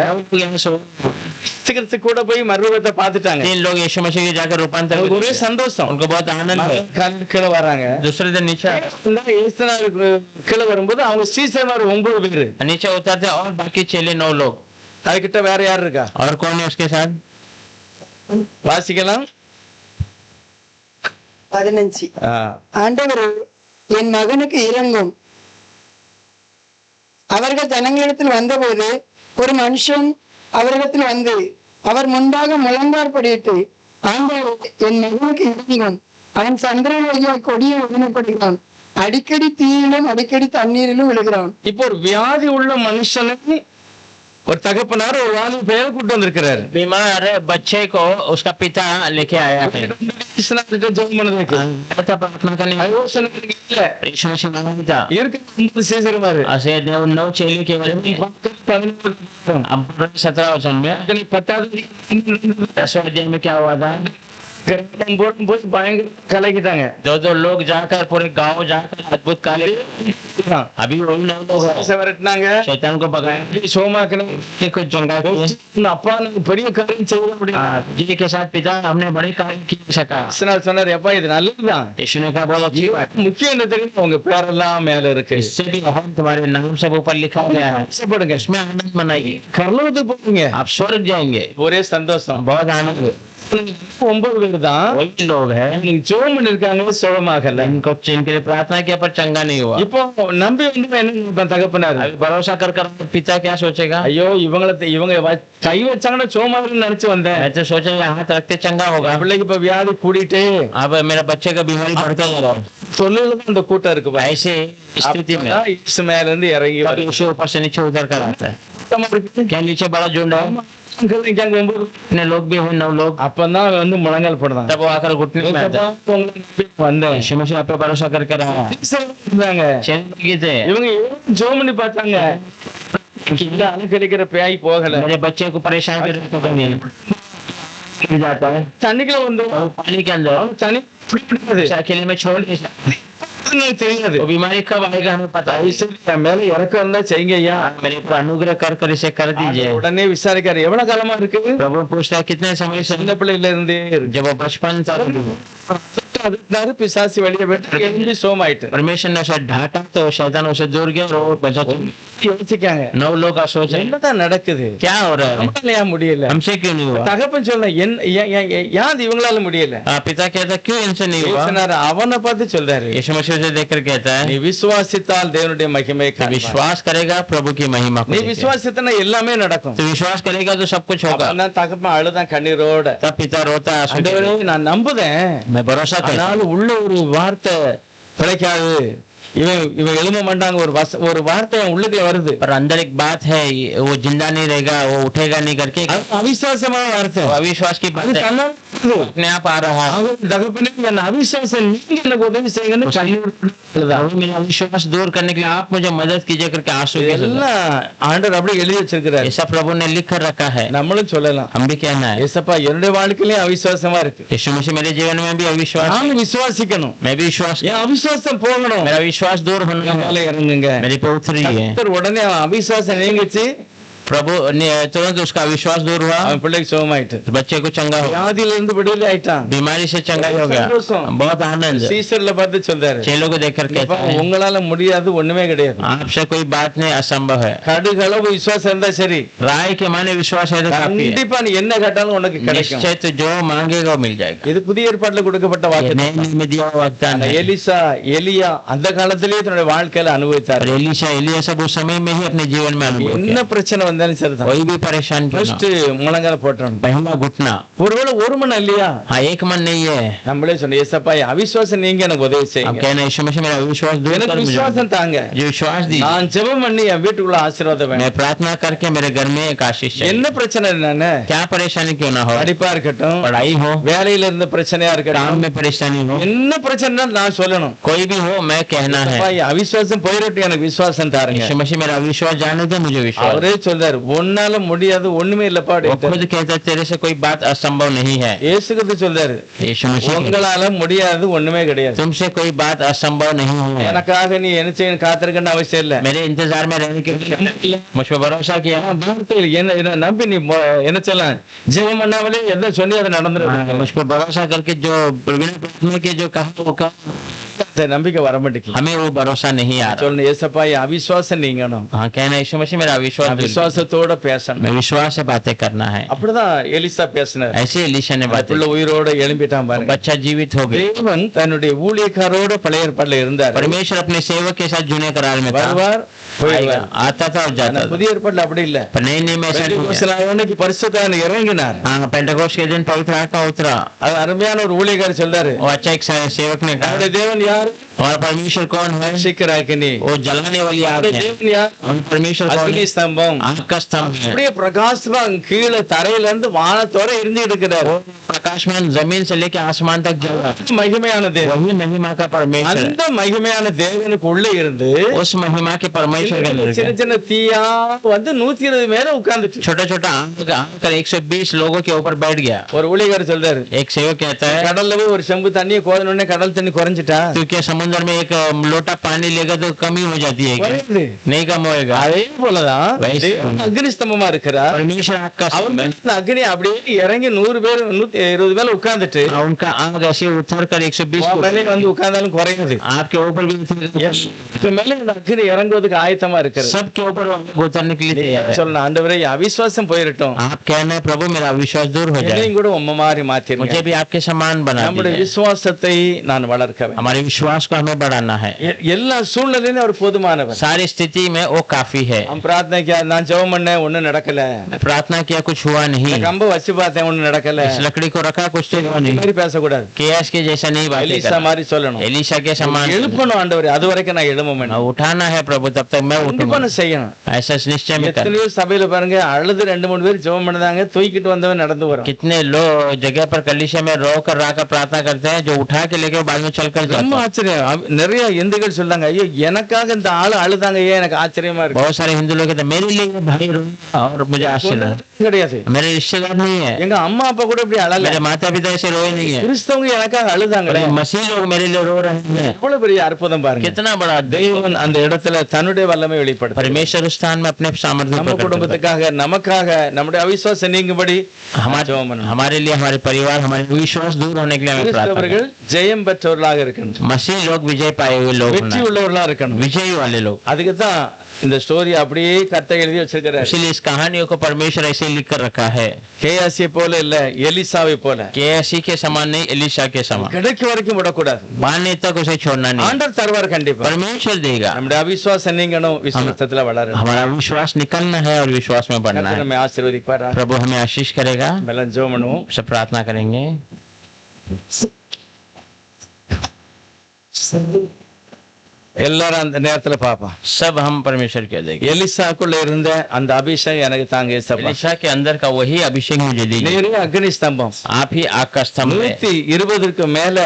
கூட போய் மறுரூபத்தை பார்த்துட்டாங்க. 3 लोग यीशु मसीह के जाकर रूपांतर அவங்களுக்கு ஒரே சந்தோஷம். उनको बहुत आनंद है। கீழே வராங்க. दूसरे दिन नीचे கீழே வரும்போது அவங்க சீசர்மார் 9 பேரு. नीचे उतरते और बाकी चेले 9 लोग। அதுகிட்ட வேற யார் இருக்கா? और कौन है उसके साथ? வாசிக்கலாம். 15 ஆண்டவரே, என் மகனுக்கு இரங்கும். அவர்கள் ஜனங்களிடத்தில் வந்தபோது ஒரு மனுஷன் அவரிடத்தில் வந்து அவர் முன்பாக முழங்காற்படியிட்டு, ஆண்டவரே, என் மகனுக்கு இரங்கும். அவன் சந்திரனையா கொடியை உடனப்படுகிறான். அடிக்கடி தீயிலும் அடிக்கடி தண்ணீரிலும் விழுகிறான். இப்போ ஒரு வியாதி உள்ள மனுஷனுக்கு ஒரு தகப்பனார் ஒரு வாலி பெயர் கூட்டு வந்திருக்கிறாரு. बीमार बच्चे को उसका पिता लेके आया है। ஜெபம் பண்ணதுக்கு प्रार्थना करने யோசனைக்கு இல்ல यीशु मसीह नहीं था। இருக்கு சீசர்மாரு. ऐसे 9 चेले केवल अब 17 वचन में 10वें अध्याय में क्या हुआ था? பயங்கர கலக்கிட்டாங்க. जो लोग जाकर पूरे गांव जाकर अद्भुत कार्य, अभी वही लोग விரட்டினாங்க, शैतान को भगाया, சோமாக்கணும். कुछ चंगा किए। அப்பா எனக்கு பெரிய காரியம் செய்ய முடியும். जी के साथ पिता हमने बड़े कार्य किए सका। சொன்னார், எப்பா இது நல்லதுதான். यीशु ने कहा बहुत अच्छी बात, முக்கியம் என்ன தெரியும், உங்க பேரெல்லாம் மேல இருக்கு, इससे भी अहम तुम्हारे नाम सब ऊपर लिखा गया है, ஆசைப்படுங்க, इसमें आनंद मनाइए, கர்லவுக்கு போறீங்க, आप स्वर्ग जाएंगे, ஒரே சந்தோஷம். बहुत आनंद। 9 பேர் தான் वही लोग हैं நீங்க ஜெபம் பண்ணிருக்காங்க, சுகமாகல. इनको जिनके लिए प्रार्थना किया पर चंगा नहीं हुआ। இப்போ நம்பி வந்து என்ன நினைப்பான் தகப்பனாரு? अभी भरोसा कर पिता क्या सोचेगा? ஐயோ இவங்க கை வச்சாங்கன்னா சோமாவின்னு நினைச்சு வந்தேன். मैं तो सोचेगा हाथ रखते चंगा होगा। பிள்ளைக்கு இப்ப வியாதி கூடிட்டே, अब मेरा बच्चे का बीमारी बढ़ता जा रहा है, சொல்லுதான் அந்த கூட்டம் இருக்கு பாரு. ऐसे स्थिति में அப்பதான் இயேசு மேல இருந்து இறங்கி तब வருது. यीशु ऊपर से नीचे उतर कर आता है। சுத்தமா இருக்கு. क्या नीचे बड़ा झुंड है? இங்க 9 इतने लोग भी हुए, 9 लोग। அப்பதான் வந்து முழங்கால் போடுறாங்க. तब वो आकर घुटने में आता है। வந்தேன் यीशु मसीह आप पे भरोसा करके रहा। இருந்தாங்க. चैन थे இவங்க ஜெபம் பண்ணி பார்த்தாங்க, இந்த அணுக்கடிக்கிற பேய் போகல. मेरे बच्चे को परेशान कर जाता है தண்ணிக்குள்ள வந்து और पानी के अंदर தண்ணி பிடிக்காது, अकेले में छोड़ नहीं सकते। தெரியாது. वो बीमारी कब आएगा हमें पता है। என் மேல இறக்கம் இருந்தா செய்யுங்க ஐயா. मेरे ऊपर अनुग्रह कर इसे कर दीजिए। உடனே விசாரிக்காரு, எவ்வளவு காலமா இருக்கு? प्रभु पूछता है कितने समय से? சின்ன பிள்ளையில இருந்தே இருக்கு. जब वो बचपन तक அதுக்கு பிசாசு வெளியே போயிட்டு எழுந்து சோமாயிட்டு. परमेश्वर ने उसे ढांटा तो शैतान उसे दूर गया और वो बचा। யோசிக்காங்க, 9 लोग का सोच है என்னதான் நடக்குது, क्या हो रहा है, நம்மளால ஏன் முடியல? हमसे क्यों नहीं हुआ? தகப்பன் சொல்ல ஏன் இவங்களால முடியல? पिता कहता क्यों इनसे नहीं हुआ? சொன்னாரு, அவனை பார்த்து சொல்றாரு, यीशु मसीह से देखकर कहता நீ है விசுவாசித்தால் தேவனுடைய மகிமை तो காண்பாய். विश्वास करेगा प्रभु की महिमा को நீ देखेगा। விசுவாசித்தனா எல்லாமே நடக்கும். तो विश्वास करेगा तो सब कुछ होगा। அப்பதான் தகப்பன் அழுதான் கண்ணீரோட, तब पिता रोता है, ஆண்டவரே நான் நம்புதேன், मैं भरोसा करता हूं। அதனால உள்ள ஒரு வார்த்தை பிழைக்காது, இவன் எழுத மாட்டாங்க, ஒரு வார்த்தை என் உள்ளுக்குள்ள வருது, पर अंदर एक बात है, वो जिंदा नहीं रहेगा, वो उठेगा नहीं करके அது அவிசுவாசமான வார்த்தை. वो अविश्वास की बात அது है, தன்னால வருது. अपने आप आ रहा है। அவன் தகப்பனே என் அவிசுவாசம் நீங்க எனக்கு உதவி செய்யுங்கன்னு கண்ணீர் वो मेरा अविश्वास दूर करने के लिए आप मुझे मदद कीजिए करके आंसू के साथ। எல்லாம் ஆண்டவர் அப்படி எழுதி வச்சிருக்கிறார். ऐसा प्रभु ने लिख कर रखा है, நம்மளும் சொல்லலாம், हम भी कहना है ஏசப்பா என்னுடைய வாழ்க்கையிலயும் அவிசுவாசமா இருக்கு, यीशु मसीह मेरे जीवन में भी अविश्वास, நானும் விசுவாசிக்கணும், मैं भी विश्वास, என் அவிசுவாசம் போகணும், मेरा विश्वास दूर होना है, மேல இறங்குங்க. मेरे पे उतरी है। கர்த்தர் உடனே அவன் அவிசுவாசம் நீங்கிச்சு, प्रभु ने तुरंत उसका विश्वास दूर हुआ, அவன் பிள்ளைக்கு சுகமாயிட்டு, बच्चे को चंगा हो, வியாதியில இருந்து விடுதலை ஆயிட்டான். बीमारी से चंगा हो गया, बहुत आनंद। சீசர்ல பார்த்து சொல்றாரு, चेलों को देखकर कहता है உங்களால முடியாது ஒண்ணுமே கிடையாது, आपसे कोई बात नहीं असंभव है, கடுகளவு விசுவாசம் இருந்தா சரி, राय के माने विश्वास है तो काफी है, கண்டிப்பா நீ என்ன கேட்டாலும் உனக்கு கிடைக்கும். निश्चय तो जो मांगेगा वो मिल जाएगा। இது புதிய ஏற்பாட்டுல கொடுக்கப்பட்ட ये வாக்கு. नए नियम में दिया हुआ वाग्दान है। எலிசா எலியா அந்த காலத்திலேயே தன்னுடைய வாழ்க்கையில और அனுபவித்தார். एलीशा एलिया सब उस समय में ही अपने जीवन में अनुभव என்ன किया। பிரச்சனை வந்தாலும் சரிதான், कोई भी परेशान क्यों ஃபர்ஸ்ட் ना, முழங்கால போட்டோம். पहला घुटना, ஒருவேளை ஒரு மணி இல்லையா, हाँ एक मन नहीं है, நம்மளே சொன்ன ஏசப்பா அவிசுவாசம் நீங்க எனக்கு உதவி अब செய்யுங்க, कहना यीशु मसीह मेरा विश्वास दूर எனக்கு कर मुझे, விசுவாசம் தாங்க, जो विश्वास दी, நான் ஜெபம் பண்ணி என் வீட்டுக்குள்ள ஆசீர்வாதம் வேணும். मैं प्रार्थना करके मेरे घर में एक आशीष चाहिए। என்ன பிரச்சனை என்னன்னு, क्या परेशानी क्यों ना हो, படிப்பா இருக்கட்டும், पढ़ाई हो, வேலையில இருந்த பிரச்சனையா काम இருக்கட்டும், में परेशानी हो, என்ன பிரச்சனை நான் சொல்லணும். कोई भी हो मैं कहना ஏசப்பா, है என் அவிசுவாசம் போயிரட்டும், எனக்கு விசுவாசம் தாருங்க. यीशु मसीह मेरा विश्वास जाने दो मुझे विश्वास। அவரே சொல்றாரு, உன்னால முடியாது ஒண்ணுமே இல்லப்பா. वो खुद कहता है तेरे से कोई बात असंभव नहीं है। இயேசு கிறிஸ்து சொல்றாரு, यीशु मसीह कहता है, உங்களால முடியாது ஒண்ணுமே கிடையாது, तुमसे कोई बात असंभव नहीं है, எனக்காக நீ என்ன செய்யணும் காத்திருக்கன்னு அவசியம் இல்ல. मेरे इंतजार में रहने के लिए मुझ पर भरोसा किया, வார்த்தையில் என்ன நம்பி நீ என்ன சொல்லலாம், ஜெபம் பண்ணாமலே எதை சொல்லி அதை நடந்துடும். मुझ पर भरोसा करके जो बिना प्रार्थना के जो कहा वो कहा, நம்பிக்கை வர மாட்டேங்குது. हमें वो भरोसा नहीं आ रहा। சொல்லணும், ஏசப்பா என் அவிசுவாசம் நீங்கணும், हाँ कहना यीशु मसीह मेरा विश्वास दूर कर। விசுவாசத்தோட பேசணும். मैं विश्वास से बातें करना है। அப்படிதான் எலிசா பேசினார். ऐसे एलीशा ने बातें அதுக்குள்ள உயிரோட எழும்பிட்டான் की। பாருங்க. बच्चा जीवित हो गया। தேவன் தன்னுடைய ஊழியக்காரோட பழைய ஏற்பாடுல இருந்தார். परमेश्वर अपने सेवक के साथ जूने करार में था, வருவார் போயிடுவார். आता था और जाता था। புதிய ஏற்பாடுல அப்படி இல்ல. पर नई में ऐसा नहीं है। அன்னைக்கு பரிசுத்தாவியானவர் இறங்கினார். हाँ पेंटेकोस्ट के दिन पवित्र आत्मा उतरा। அது அருமையான ஒரு ஊழியக்காரர் சொல்றாரு, वो अच्छा एक सेवक ने कहा, நம்முடைய தேவன் யார்? और परमेश्वर कौन है? சிக்கராக்கினி. वो जलाने वाली आग நம்முடைய है। தேவன் யார்? और परमेश्वर कौन அக்னி है? ஸ்தம்பம். आग का स्तंभ है। அப்படியே பிரகாசமா கீழே தரையில இருந்து வானத்தோட எரிஞ்சுட்டு இருக்கிறார். वो प्रकाश आकाशमान जमीन से लेके आसमान तक जगह மகிமையான தேவன். वही महिमा का परमेश्वर है। அந்த மகிமையான தேவனுக்கு உள்ளே இருந்து उस महिमा के परमेश्वर के अंदर சின்ன சின்ன தீயா வந்து 120 மேல உட்கார்ந்துச்சு. छोटा छोटा आकर 120 लोगों के ऊपर बैठ गया। ஒரு ஊழியர் சொல்றாரு, एक सेवक कहता है கடல்ல போய் ஒரு செம்பு தண்ணியை கோதனோடனே கடல் தண்ணி குறைஞ்சிட்டா तो क्या समुद्र में एक लोटा पानी लेगा तो कमी हो जाती है क्या? குறையுது. नहीं कम होएगा। அதே போலதான் வயசு. தேவன் அக்னி ஸ்தம்பமா இருக்கிறார். परमेश्वर आग का அவர் स्तंभ है। இந்த அக்னி அப்படியே இறங்கி 100 பேர் 120 மேல உட்கார்ந்துட்டு उनका आग ऐसे उतर कर 120 உன் மேலே வந்து உட்கார்ந்தாலும் குறையுது. आपके ऊपर भी இப்ப மேல இந்த அக்னி இறங்குவதுக்கு ஆயத்தமா இருக்கிறது. सबके ऊपर उतरने के लिए तैयार है। சொல்லணும், ஆண்டவரே என் அவிசுவாசம் போயிரட்டும், आप कहना है प्रभु मेरा अविश्वास दूर हो जाए, என்னையும் கூட உம்ம மாதிரி மாத்திருங்க. मुझे भी आपके समान बना நம்முடைய दीजिए। விசுவாசத்தை நான் வளர்க்க வேண்டும். हमारे विश्वास को हमें बढ़ाना है। எல்லா சூழ்நிலையிலும் அவர் போதுமானவர். सारी स्थिति में वो काफी है। हम प्रार्थना किया, நான் ஜெபம் பண்ணேன், ஒண்ணும் நடக்கல. प्रार्थना किया कुछ हुआ नहीं, இந்த கம்பை வச்சு பார்த்தேன், ஒண்ணும் நடக்கல. इस लकड़ी को रखा कुछ तो हुआ இந்த नहीं। மாதிரி பேசக்கூடாது. केएस के जैसा नहीं बात எலிசா करना। மாதிரி சொல்லணும். एलिशा के समान எழுப்பணும் ஆண்டவரே, அது வரைக்கும் நான் எழும்ப வேணும். उठाना है प्रभु, तब तक मैं கண்டிப்பா उठूंगा। நான் செய்யணும். ऐसा निश्चय में कर। எத்தனையோ சபையில பாருங்க, அழுது 2-3 பேர் ஜெபம் பண்ணதாங்க, தூக்கிட்டு வந்தவன் நடந்து வரும். कितने लोग जगह पर कलीसिया में रो कर राकर प्रार्थना करते हैं, जो उठा के लेके बाद में चल कर जाते ரொம்ப हैं। ஆச்சரியம். நிறைய இந்துக்கள் சொல்றாங்க, ஐயோ எனக்காக இந்த ஆளு அழுதாங்க, ஏன் எனக்கு ஆச்சரியமா இருக்கு. बहुत सारे हिंदू लोग कहते हैं मेरे लिए ये भाई रो और मुझे आश्चर्य है। கிடையாது. मेरे रिश्तेदार नहीं है, எங்க அம்மா அப்பா கூட இப்படி அழல. मेरे माता पिता ऐसे रोए नहीं है, கிறிஸ்தவங்க எனக்காக அழுதாங்களே. मसीह लोग मेरे लिए रो रहे हैं। எவ்வளவு பெரிய அற்புதம் பாருங்க. कितना बड़ा தேவன் அந்த இடத்துல தன்னுடைய வல்லமை வெளிப்படுத்த परमेश्वर उस स्थान में अपने सामर्थ्य நம்ம प्रकट करता है। குடும்பத்துக்காக நமக்காக நம்முடைய அவிசுவாசம் நீங்கும்படி ஜெபம் பண்ணணும். हमारे लिए, हमारे परिवार, हमारे विश्वास दूर होने के लिए हमें प्रार्थना கிறிஸ்தவர்கள் ஜெயம் பெற்றவர்களாக இருக்கணும், करें। मसीह लोग विजय पाए हुए लोग வெற்றி होना, உள்ளவர்களா இருக்கணும். विजयी वाले लोग। அதுக்கு தான் இந்த ஸ்டோரி அப்படியே கர்த்தர் எழுதி வச்சிருக்கிறார். इसलिए इस कहानियों को परमेश्वर ऐसे लिख कर रखा है, கேயாசியை போல இல்ல, எலிசாவை போல केएससी के समान नहीं, एलिशा के समान। கிடைக்கும் வரைக்கும் விடக்கூடாது. मानने तक उसे छोड़ना नहीं, ஆண்டவர் தருவார் கண்டிப்பா. परमेश्वर देगा। நம்முடைய அவிசுவாசம் நீங்கணும், விசுவாசத்துல வளரணும். हमारा विश्वास निकलना है और विश्वास में बढ़ना கர்த்தர் है। நம்மை ஆசீர்வதிப்பாரா. प्रभु हमें आशीष करेगा। எல்லாம் ஜெபம் பண்ணுவோம். सब प्रार्थना करेंगे। எல்லாரும் அந்த நேரத்துல பாப்போம். सब हम परमेश्वर के देंगे। எலிசாக்குள்ள இருந்த அந்த அபிஷேகம் எனக்கு தாங்க ஏசப்பா. एलिशा के अंदर का वही अभिषेक मुझे दीजिए। நீரே அக்னி ஸ்தம்பம். आप ही आग का स्तंभ है। 120க்கு மேல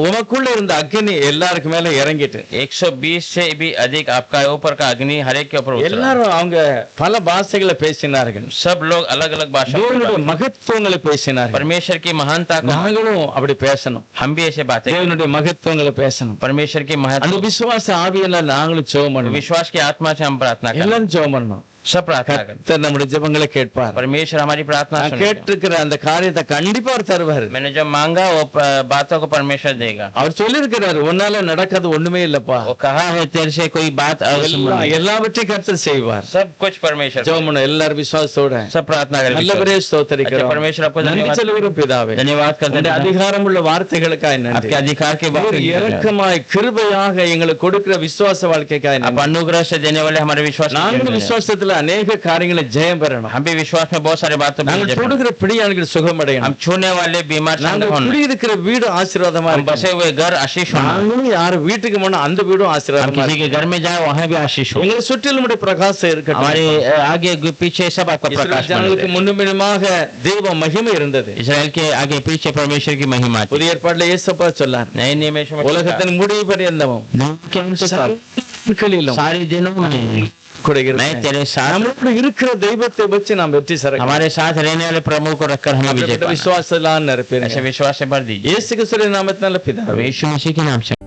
உமக்குள்ள இருந்த அக்னி எல்லாருக்கு மேல இறங்கிட்டு 120 से भी अधिक आपका ऊपर का अग्नि हर एक के ऊपर उतरा। எல்லாரும் அவங்க பல பாஷைகளை பேசினார்கள். सब लोग अलग अलग भाषा में தேவனுடைய बात- மகத்துவங்களை பேசினார்கள். परमेश्वर की महानता को நாங்களும் அப்படி பேசணும். हम भी ऐसे बातें करें। தேவனுடைய மகத்துவங்களை பேசணும். परमेश्वर की அந்த महत्व விசுவாச ஆவியில நாங்களும் ஜெபம் பண்ணணும். विश्वास की आत्मा से हम प्रार्थना करें। எல்லாரும் ஜெபம் பண்ணணும். सब प्रार्थना करें। கர்த்தர் நம்முடைய ஜெபங்களை கேட்பார். परमेश्वर हमारी प्रार्थना நான் सुनेगा। கேட்டிருக்கிற அந்த காரியத்தை கண்டிப்பா அவர் தருவார். मैंने जो मांगा वो बातों को परमेश्वर देगा। அவர் சொல்லியிருக்கிறார், உன்னால நடக்காது ஒண்ணுமே இல்லப்பா, वो कहा है तेरे से कोई बात असंभव नहीं। எல்லாவற்றையும் கர்த்தர் செய்வார். सब कुछ परमेश्वर ஜெபம் பண்ணணும். எல்லாரும் விசுவாசத்தோட सब प्रार्थना करें। நல்லவரே अच्छा, ஸ்தோத்திரிக்கிறோம். परमेश्वर आपको நன்றி धन्यवाद சொல்லுகிறோம் பிதாவே. धन्यवाद करते உங்களுடைய हैं। அதிகாரம் உள்ள வார்த்தைகளுக்காக நன்றி. आपके अधिकार के बाद நீர் இரக்கமாய் கிருபையாக எங்களுக்கு கொடுக்கிற விசுவாச வாழ்க்கைக்காக आप நன்றி. अनुग्रह से देने वाले हमारे विश्वास को நாங்கள் जय करें। விசுவாசத்துல अनेक காரியங்களை ஜெயம் பெறணும். हम भी विश्वास में बहुत सारे बातों में நாங்கள் जय करें। தொடுகிற பிடியாளிகள் சுகம் அடையணும். हम छूने वाले बीमार चंगे நாங்கள் होना। குடியிருக்கிற வீடு ஆசீர்வாதமா हम बसे இருக்கணும். हुए घर आशीष होना। நாங்களும் யார் வீட்டுக்கு போனா அந்த வீடும் हम ஆசீர்வாதமா किसी के இருக்கணும். घर में जाए वहां भी आशीष हो। எங்களை சுற்றிலும் உம்முடைய பிரகாசம் இருக்கட்டும். हमारे आगे पीछे सब आपका இஸ்ரவேல் प्रकाश बने ஜனங்களுக்கு रहे। முன்னுமிடமாக தேவ மகிமை இருந்தது. इस्राएल के आगे पीछे परमेश्वर की महिमा थी। புதிய ஏற்பாட்டுல இயேசுப்பா சொன்னார், नए नियम में உலகத்தின் முடிவு பரியந்தமும் நாட்களிலும் सारे दिनों में கூட मैं இருக்கிறேன். तेरे साथ, நம்மளோட இருக்கிற தெய்வத்தை வச்சு நாம் வெற்றி சிறக்கலாம். हमारे साथ रहने वाले प्रभु को रखकर हमें विजय पाना। விசுவாசலாம் நிரப்பிடுங்க. ऐसे विश्वास से भर दीजिए। இயேசு கிறிஸ்துவின் நாமத்தினால பிதாவே. यीशु मसीह के नाम से।